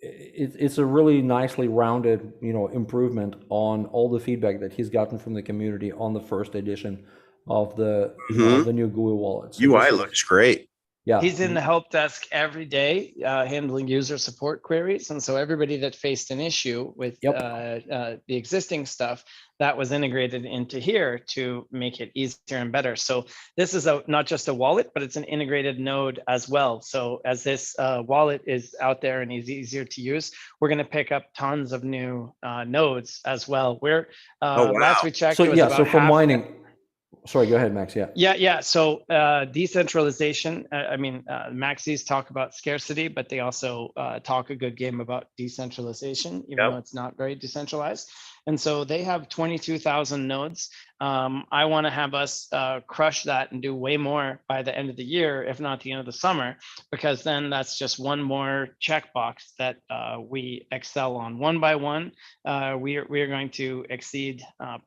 it's a really nicely rounded, improvement on all the feedback that he's gotten from the community on the first edition of the the new GUI wallet. So UI looks great. Yeah, he's in the help desk every day, handling user support queries, and so everybody that faced an issue with the existing stuff, that was integrated into here to make it easier and better. So this is not just a wallet, but it's an integrated node as well. So as this wallet is out there and is easier to use, we're going to pick up tons of new nodes as well. We're last we checked, so for mining. Sorry, go ahead, Max. Yeah. So decentralization. Maxis talk about scarcity, but they also talk a good game about decentralization, even though it's not very decentralized. And so they have 22,000 nodes. I want to have us crush that and do way more by the end of the year, if not the end of the summer, because then that's just one more checkbox that we excel on. One by one, we are going to exceed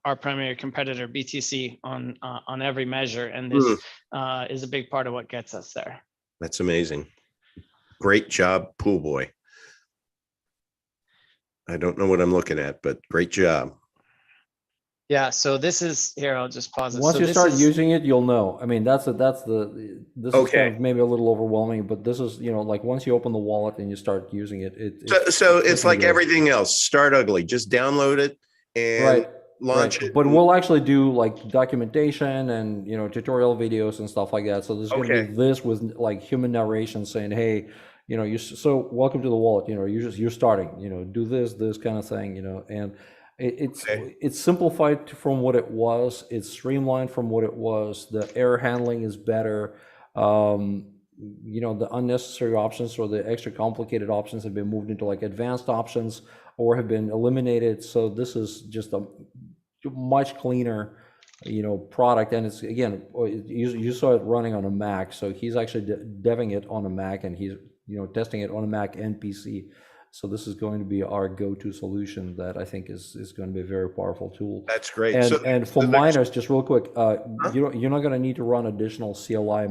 our primary competitor, BTC, on every measure. And this is a big part of what gets us there. That's amazing. Great job, Pool Boy. I don't know what I'm looking at, but great job. Yeah, so this is here. I'll just pause it. Once you start using it, you'll know. I mean, this is kind of maybe a little overwhelming, but this is like once you open the wallet and you start using it, so it's like everything else. Start ugly. Just download it and launch it. But we'll actually do like documentation and tutorial videos and stuff like that. So there's going to be this with like human narration saying, hey, so welcome to the wallet. You're starting. Do this kind of thing. And it's simplified from what it was. It's streamlined from what it was. The error handling is better. The unnecessary options or the extra complicated options have been moved into like advanced options or have been eliminated. So this is just a much cleaner product, and it's again you saw it running on a Mac, so he's actually deving it on a Mac, and he's testing it on a Mac and PC. So this is going to be our go-to solution that I think is going to be a very powerful tool. That's great. And for miners, just real quick, you're not going to need to run additional CLI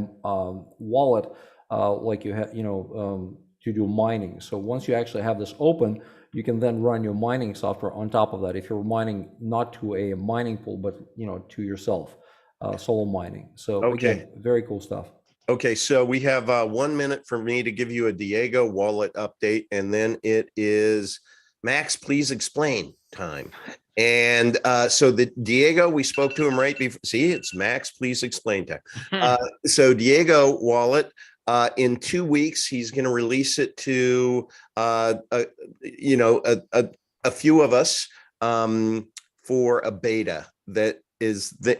wallet like you have to do mining. So once you actually have this open, you can then run your mining software on top of that. If you're mining not to a mining pool, but to yourself, solo mining. So again, very cool stuff. Okay, so we have 1 minute for me to give you a Diego wallet update, and then it is Max, please explain time. And so the Diego, we spoke to him right before. See, it's Max, please explain time. So Diego wallet. In 2 weeks, he's going to release it to a few of us for a beta. That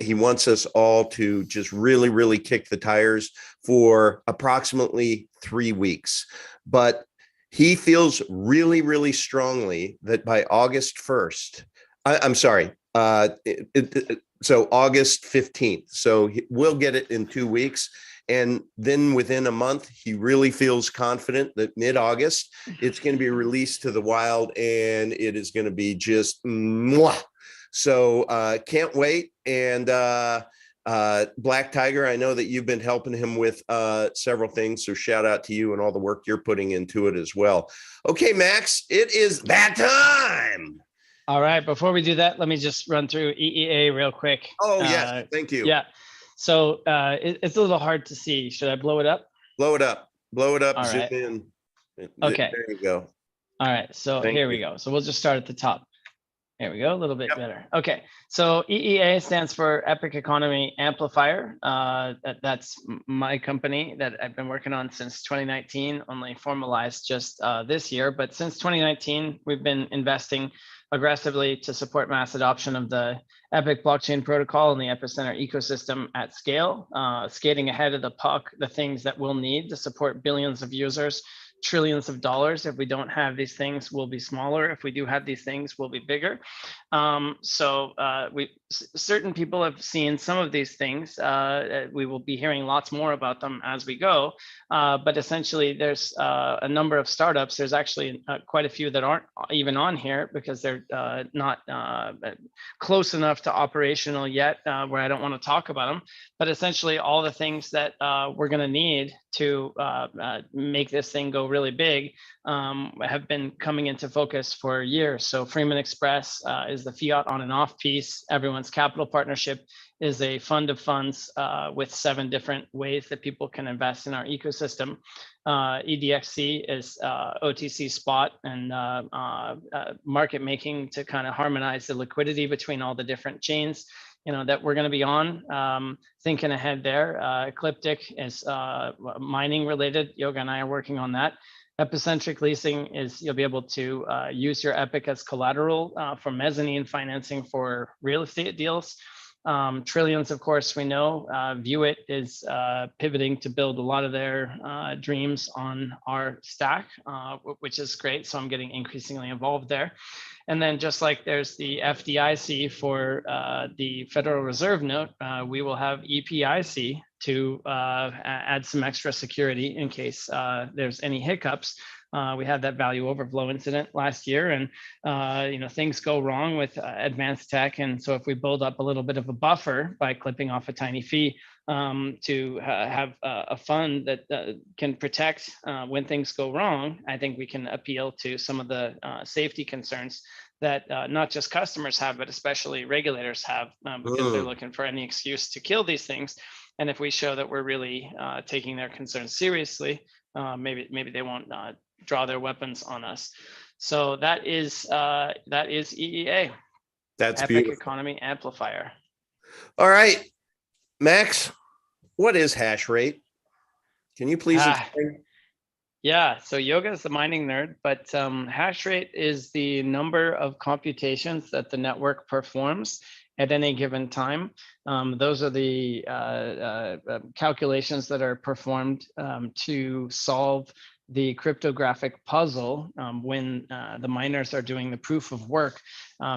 he wants us all to just really, really kick the tires for approximately 3 weeks. But he feels really, really strongly that by August 1st, I'm sorry, so August 15th. So we'll get it in 2 weeks. And then within a month, he really feels confident that mid-August, it's going to be released to the wild, and it is going to be just mwah. So can't wait. And Black Tiger, I know that you've been helping him with several things. So shout out to you and all the work you're putting into it as well. Okay, Max, it is that time. All right. Before we do that, let me just run through EEA real quick. Oh, yes. Thank you. Yeah. So it's a little hard to see. Should I blow it up? Blow it up. Blow it up. All Zoom right. in. Okay. There you go. All right. So here we go. So we'll just start at the top. There we go, a little bit better. Okay, so EEA stands for Epic Economy Amplifier. That's my company that I've been working on since 2019, only formalized just this year. But since 2019, we've been investing aggressively to support mass adoption of the Epic blockchain protocol and the Epicenter ecosystem at scale, skating ahead of the puck, the things that we'll need to support billions of users, trillions of dollars. If we don't have these things, we'll be smaller. If we do have these things, we'll be bigger. Certain people have seen some of these things. We will be hearing lots more about them as we go. But essentially, there's a number of startups. There's actually quite a few that aren't even on here because they're not close enough to operational yet, where I don't want to talk about them. But essentially, all the things that we're going to need to make this thing go really big have been coming into focus for years. So Freeman Express is the fiat on and off piece. Everyone's Capital Partnership is a fund of funds with 7 different ways that people can invest in our ecosystem. EDXC is OTC spot and market making to kind of harmonize the liquidity between all the different chains that we're going to be on. Thinking ahead there, Ecliptic is mining related. Yoga and I are working on that. Epicentric leasing is you'll be able to use your Epic as collateral for mezzanine financing for real estate deals. Trillions, of course, we know. Viewit is pivoting to build a lot of their dreams on our stack, which is great. So I'm getting increasingly involved there. And then just like there's the FDIC for the Federal Reserve note, we will have EPIC to add some extra security in case there's any hiccups. We had that value overflow incident last year, and things go wrong with advanced tech. And so if we build up a little bit of a buffer by clipping off a tiny fee to have a fund that can protect when things go wrong, I think we can appeal to some of the safety concerns that not just customers have, but especially regulators have, because they're looking for any excuse to kill these things. And if we show that we're really taking their concerns seriously, maybe they won't draw their weapons on us. So that is EEA. That's Epic beautiful. Economy Amplifier. All right, Max, what is hash rate? Can you please explain? Yeah, so Yoga is the mining nerd, but hash rate is the number of computations that the network performs at any given time. Those are the calculations that are performed to solve the cryptographic puzzle when the miners are doing the proof of work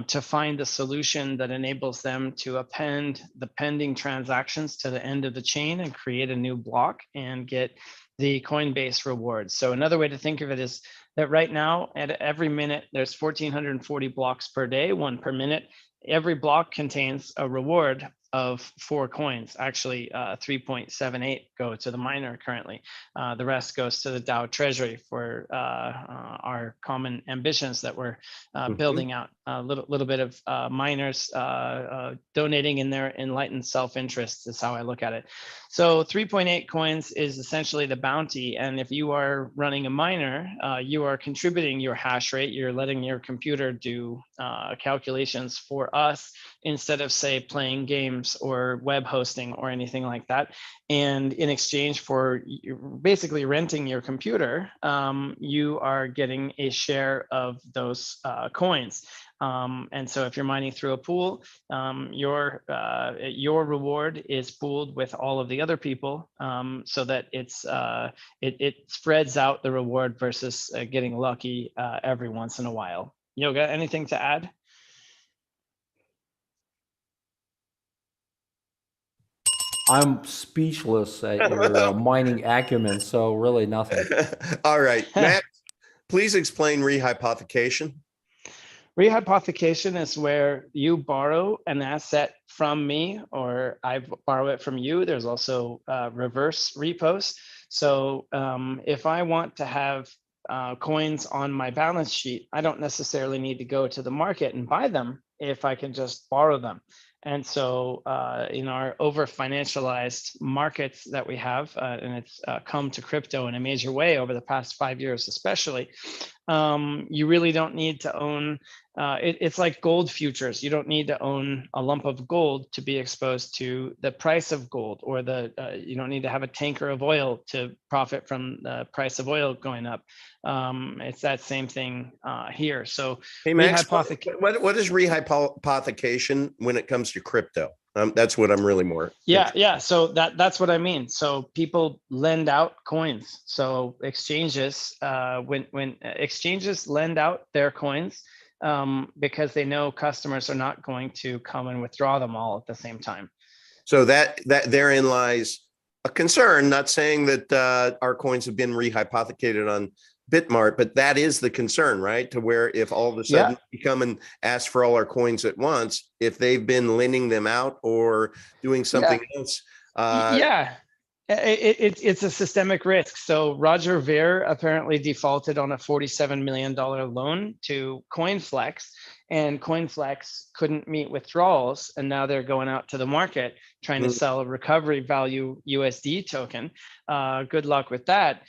to find a solution that enables them to append the pending transactions to the end of the chain and create a new block and get the Coinbase rewards. So another way to think of it is that right now, at every minute, there's 1,440 blocks per day, 1 per minute. Every block contains a reward of 4 coins. Actually, 3.78 go to the miner currently. The rest goes to the DAO treasury for our common ambitions that we're building out. A little bit of miners donating in their enlightened self-interest is how I look at it. So 3.8 coins is essentially the bounty. And if you are running a miner, you are contributing your hash rate. You're letting your computer do calculations for us instead of, say, playing games or web hosting or anything like that. And in exchange for basically renting your computer, you are getting a share of those coins. And so if you're mining through a pool, your reward is pooled with all of the other people, so that it spreads out the reward versus getting lucky every once in a while. Yoga, anything to add? I'm speechless at your mining acumen. So really nothing. All right, Matt, please explain rehypothecation. Rehypothecation is where you borrow an asset from me, or I borrow it from you. There's also reverse repos. So if I want to have coins on my balance sheet, I don't necessarily need to go to the market and buy them if I can just borrow them. And so in our over financialized markets that we have, and it's come to crypto in a major way over the past 5 years, especially, you really don't need to own, it's like gold futures. You don't need to own a lump of gold to be exposed to the price of gold, or you don't need to have a tanker of oil to profit from the price of oil going up. It's that same thing here. So Hey, Max, what is rehypothecation when it comes to crypto? That's what I'm really more. Yeah. So that's what I mean. So people lend out coins. So exchanges, when exchanges lend out their coins, because they know customers are not going to come and withdraw them all at the same time. So that therein lies a concern. Not saying that our coins have been rehypothecated on BitMart, but that is the concern, right? To where if all of a sudden we come and ask for all our coins at once, if they've been lending them out or doing something else. It's a systemic risk. So Roger Ver apparently defaulted on a $47 million loan to CoinFlex, and CoinFlex couldn't meet withdrawals. And now they're going out to the market trying to sell a recovery value USD token. Good luck with that.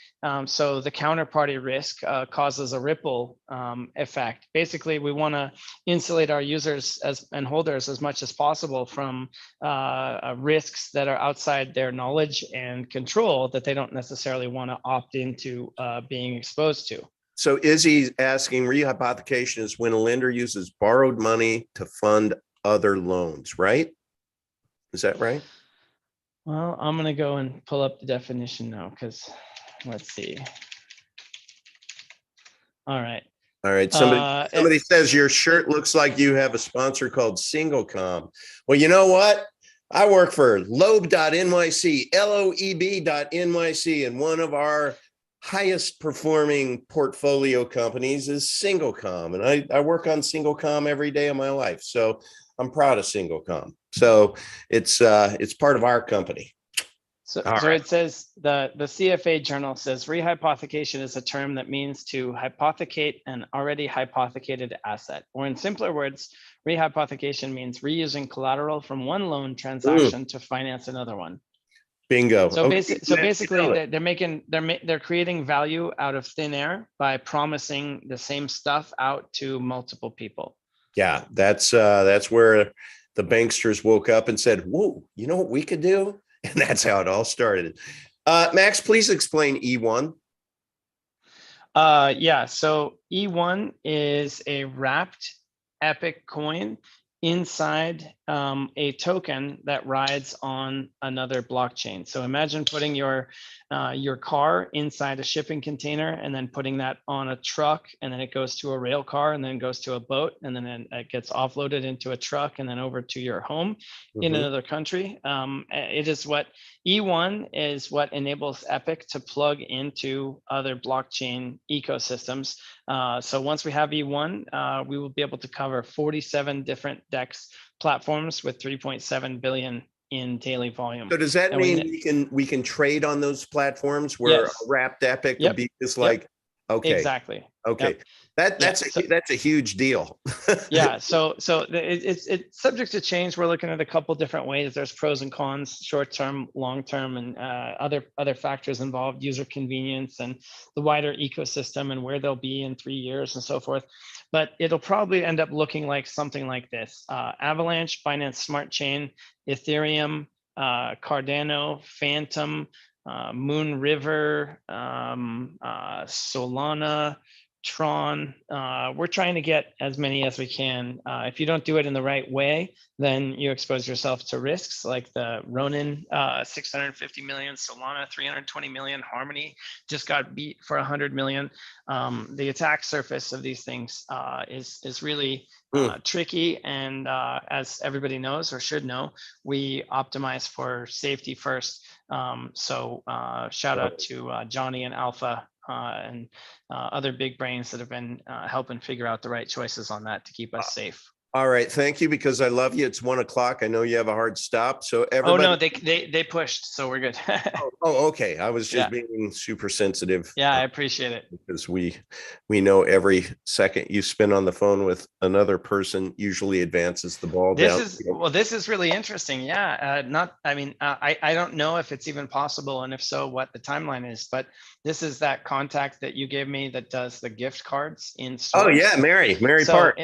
So the counterparty risk causes a ripple effect. Basically, we want to insulate our users and holders as much as possible from risks that are outside their knowledge and control that they don't necessarily want to opt into being exposed to. So Izzy's asking, rehypothecation is when a lender uses borrowed money to fund other loans, right? Is that right? Well, I'm going to go and pull up the definition now, because let's see. All right. Somebody says your shirt looks like you have a sponsor called SingleCom. Well, you know what? I work for Loeb.nyc, LOEB.nyc, and one of our highest performing portfolio companies is SingleCom. And I work on SingleCom every day of my life. So I'm proud of SingleCom. So it's part of our company. So it says the CFA journal says rehypothecation is a term that means to hypothecate an already hypothecated asset, or in simpler words, rehypothecation means reusing collateral from one loan transaction to finance another one. Bingo. So, basically, they're creating value out of thin air by promising the same stuff out to multiple people. Yeah, that's where the banksters woke up and said, "Whoa, you know what we could do?" And that's how it all started. Max, please explain E1. So E1 is a wrapped epic coin inside a token that rides on another blockchain. So imagine putting your car inside a shipping container, and then putting that on a truck, and then it goes to a rail car, and then goes to a boat, and then it gets offloaded into a truck, and then over to your home in another country. It is what E1 is what enables Epic to plug into other blockchain ecosystems. So once we have E1, we will be able to cover 47 different DEX platforms with 3.7 billion in daily volume. So does that mean we can trade on those platforms where a wrapped Epic would be just like, okay, exactly. Okay. That's a huge deal. So it's subject to change. We're looking at a couple different ways. There's pros and cons, short term, long term, and other factors involved, user convenience and the wider ecosystem and where they'll be in 3 years and so forth. But it'll probably end up looking like something like this: Avalanche, Binance Smart Chain, Ethereum, Cardano, Phantom, Moon River, Solana, Tron. We're trying to get as many as we can. If you don't do it in the right way, then you expose yourself to risks like the Ronin 650 million, Solana 320 million, Harmony just got beat for 100 million. The attack surface of these things is really tricky. And as everybody knows or should know, we optimize for safety first. So shout out to Johnny and Alpha and other big brains that have been helping figure out the right choices on that to keep us safe. All right, thank you, because I love you. It's 1 o'clock. I know you have a hard stop, so everybody. Oh no, they pushed, so we're good. Oh, okay. I was just being super sensitive. Yeah, I appreciate it, because we know every second you spend on the phone with another person usually advances the ball down. This is really interesting. Yeah, I don't know if it's even possible, and if so, what the timeline is. But this is that contact that you gave me that does the gift cards in stores. Oh yeah, Mary Park.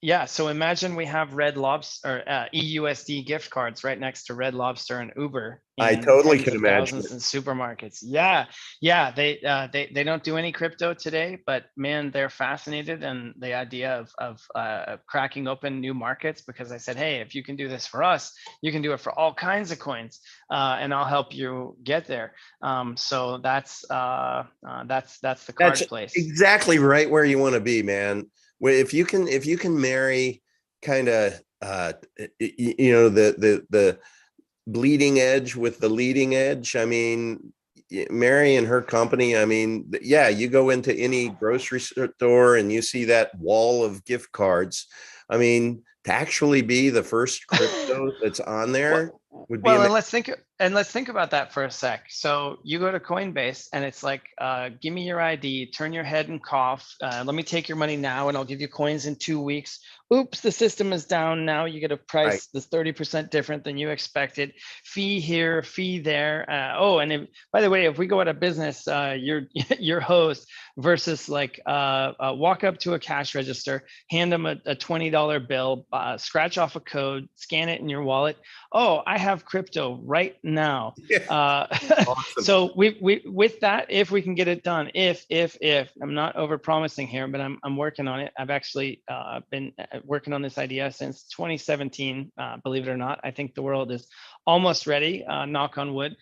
Yeah, so imagine we have Red Lobster or EUSD gift cards right next to Red Lobster and Uber. I totally can imagine thousands in supermarkets. Yeah, they don't do any crypto today, but man, they're fascinated, and the idea of cracking open new markets, because I said, hey, if you can do this for us, you can do it for all kinds of coins, and I'll help you get there. So that's the card place. Exactly right where you want to be, man. If you can marry kind of the bleeding edge with the leading edge. I mean, Mary and her company, I mean, yeah, you go into any grocery store and you see that wall of gift cards. I mean, to actually be the first crypto that's on there would be well, and let's think about that for a sec. So you go to Coinbase and it's like, give me your ID, turn your head and cough. Let me take your money now and I'll give you coins in 2 weeks. Oops, the system is down. Now you get a price that's 30% different than you expected. Fee here, fee there. By the way, if we go out of business, your host versus like walk up to a cash register, hand them a $20 bill, scratch off a code, scan it in your wallet. Oh, I have crypto right now. Awesome. So we with that, if we can get it done, if I'm not over promising here, but I'm working on it. I've actually been working on this idea since 2017. Believe it or not, I think the world is almost ready. Knock on wood.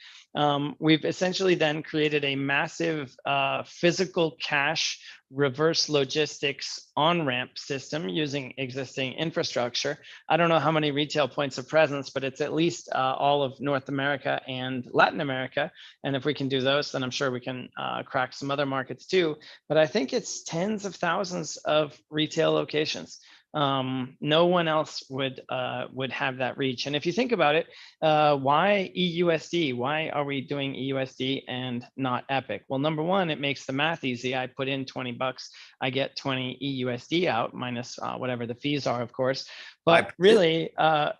We've essentially then created a massive physical cash reverse logistics on-ramp system using existing infrastructure. I don't know how many retail points of presence, but it's at least all of North America and Latin America. And if we can do those, then I'm sure we can crack some other markets too. But I think it's tens of thousands of retail locations. No one else would have that reach. And if you think about it, why EUSD? Why are we doing EUSD and not Epic? Well, number one, it makes the math easy. I put in $20, I get 20 EUSD out minus whatever the fees are, of course. But really, how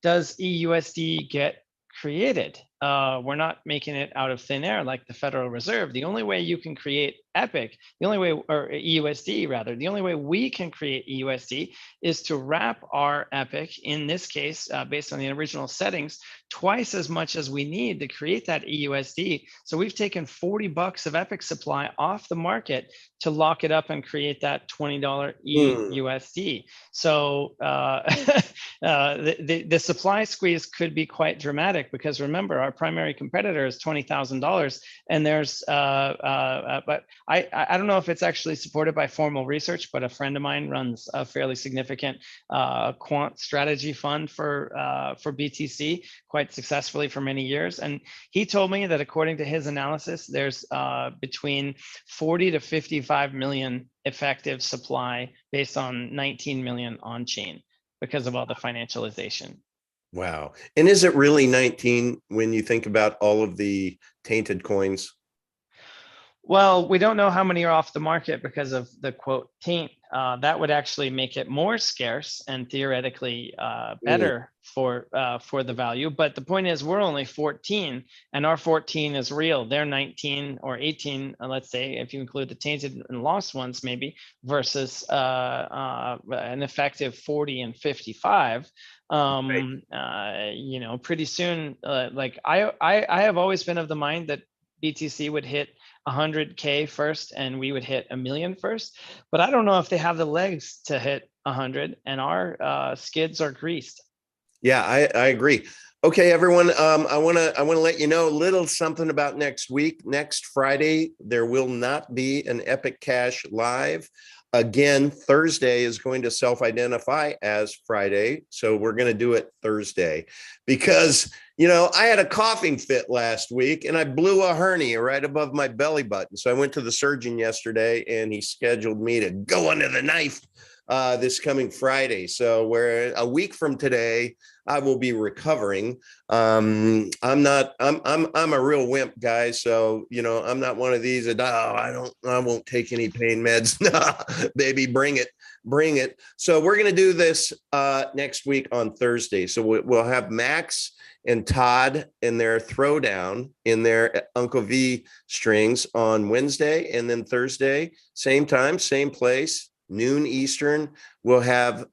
does EUSD get created? We're not making it out of thin air like the Federal Reserve. The only way you can create Epic, the only way, or EUSD rather, the only way we can create EUSD is to wrap our Epic, in this case, based on the original settings, twice as much as we need to create that EUSD. So we've taken $40 of Epic supply off the market to lock it up and create that $20 EUSD. So the supply squeeze could be quite dramatic, because remember, our primary competitor is $20,000, and there's but I don't know if it's actually supported by formal research, but a friend of mine runs a fairly significant quant strategy fund for BTC quite successfully for many years, and he told me that according to his analysis, there's between 40 to 55 million effective supply based on 19 million on chain because of all the financialization. Wow. And is it really 19 when you think about all of the tainted coins? Well, we don't know how many are off the market because of the quote taint. That would actually make it more scarce and theoretically better for the value. But the point is, we're only 14, and our 14 is real. They're 19 or 18, let's say, if you include the tainted and lost ones, maybe, versus an effective 40 and 55. Pretty soon, like I have always been of the mind that BTC would hit 100K first and we would hit 1 million first. But I don't know if they have the legs to hit 100, and our skids are greased. Yeah, I agree. Okay, everyone. I want to let you know a little something about next week. Next Friday, there will not be an Epic Cash live. Again, Thursday is going to self-identify as Friday. So we're going to do it Thursday because, I had a coughing fit last week and I blew a hernia right above my belly button. So I went to the surgeon yesterday and he scheduled me to go under the knife this coming Friday. So we're a week from today, I will be recovering. I'm a real wimp, guys. So, I'm not one of these that, I won't take any pain meds. Nah, baby, bring it. So we're going to do this next week on Thursday. So we'll have Max and Todd in their throwdown in their Uncle V strings on Wednesday, and then Thursday, same time, same place, noon Eastern, we'll have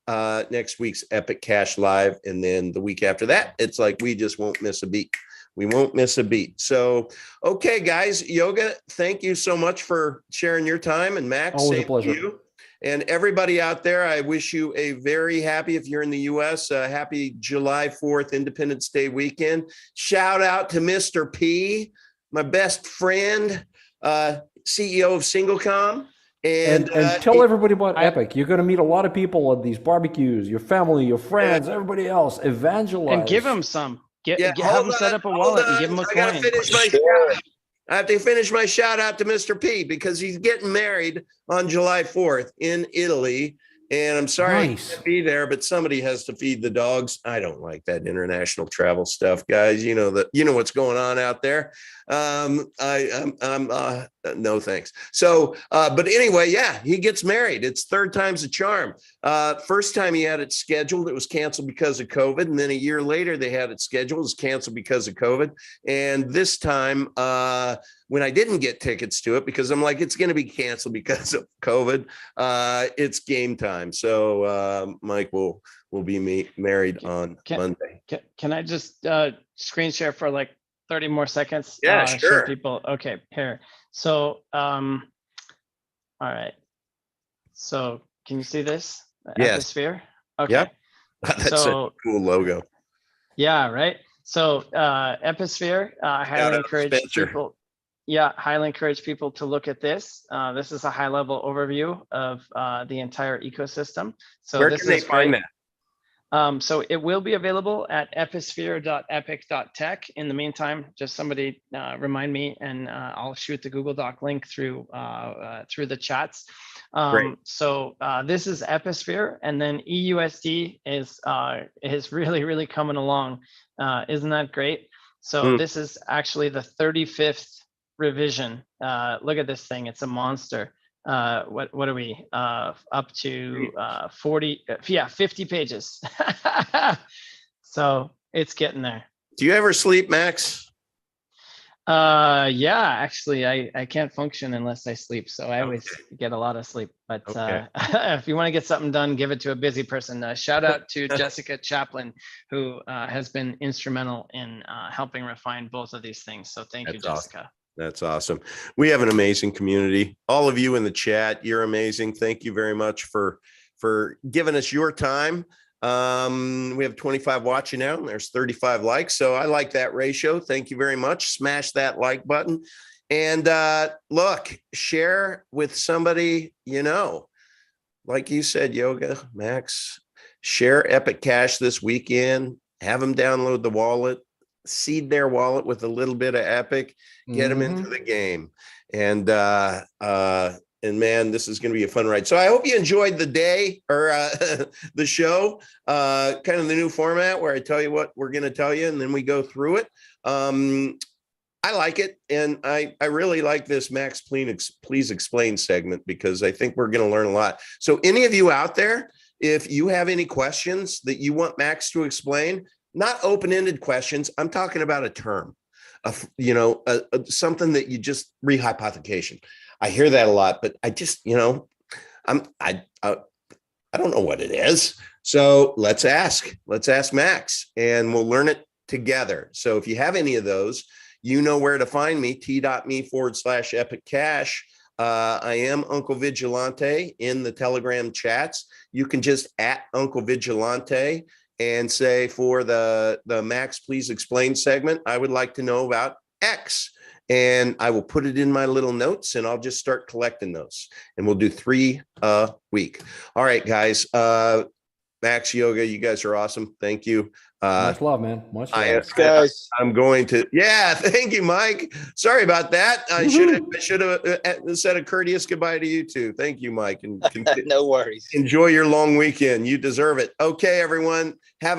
next week's Epic Cash live. And then the week after that, it's like we just won't miss a beat. We won't miss a beat. So, okay, guys, Yoga, thank you so much for sharing your time. And Max, always same a pleasure. to you. And everybody out there, I wish you a very happy, if you're in the U.S., happy July 4th Independence Day weekend. Shout out to Mr. P, my best friend, CEO of Singlecom. And tell everybody about Epic. You're going to meet a lot of people at these barbecues, your family, your friends, everybody else. Evangelize. And give them some. Have them set up a hold wallet on. and give them a I coin. gotta finish my shout out. I have to finish my shout out to Mr. P because he's getting married on July 4th in Italy. And I'm sorry I can't be there, but somebody has to feed the dogs. I don't like that international travel stuff, guys. You know what's going on out there. No thanks. So, but anyway, yeah, he gets married. It's third time's a charm. First time he had it scheduled, it was canceled because of COVID. And then a year later, they had it scheduled, it was canceled because of COVID. And this time, when I didn't get tickets to it, because I'm like, it's going to be canceled because of COVID, it's game time. So Mike will be married on Monday. Can I just screen share for like 30 more seconds? Yeah, sure. Show people. Okay, here. So, all right. So, can you see this? Yes. Episphere? Okay. Yep. That's a cool logo. Yeah, right. So, Episphere, highly encourage people. Yeah, highly encourage people to look at this. This is a high-level overview of the entire ecosystem. So where can they find that? So it will be available at episphere.epic.tech. In the meantime, just somebody remind me, and I'll shoot the Google Doc link through the chats. So this is Episphere, and then EUSD is really, really coming along. Isn't that great? So this is actually the 35th revision. Look at this thing; it's a monster. What are we up to? 50 pages. So it's getting there. Do you ever sleep, Max? Yeah, actually I can't function unless I sleep, so I always get a lot of sleep. But if you want to get something done, give it to a busy person. Shout out to Jessica Chaplin, who has been instrumental in helping refine both of these things. So thank you, Jessica. Awesome. That's awesome. We have an amazing community. All of you in the chat, you're amazing. Thank you very much for giving us your time. We have 25 watching now, and there's 35 likes. So I like that ratio. Thank you very much. Smash that like button. And look, share with somebody, like you said, Yoga, Max, share Epic Cash this weekend. Have them download the wallet. Seed their wallet with a little bit of Epic, get them into the game. And man, this is going to be a fun ride. So I hope you enjoyed the day or the show, kind of the new format where I tell you what we're going to tell you and then we go through it. I like it. And I really like this Max Please Explain segment because I think we're going to learn a lot. So any of you out there, if you have any questions that you want Max to explain, not open-ended questions. I'm talking about a term, something that you just rehypothecation. I hear that a lot, but I just, I don't know what it is. So let's ask Max, and we'll learn it together. So if you have any of those, you know where to find me, t.me/epic cash. I am Uncle Vigilante in the Telegram chats. You can just @ Uncle Vigilante and say, for the Max Please Explain segment, I would like to know about X. And I will put it in my little notes, and I'll just start collecting those. And we'll do 3 a week. All right, guys. Max, Yoga, you guys are awesome. Thank you. Much love, man. Much love. Thanks, guys. I'm going to, thank you, Mike. Sorry about that. I should have said a courteous goodbye to you too. Thank you, Mike. And No worries. enjoy your long weekend. You deserve it. Okay, everyone. Have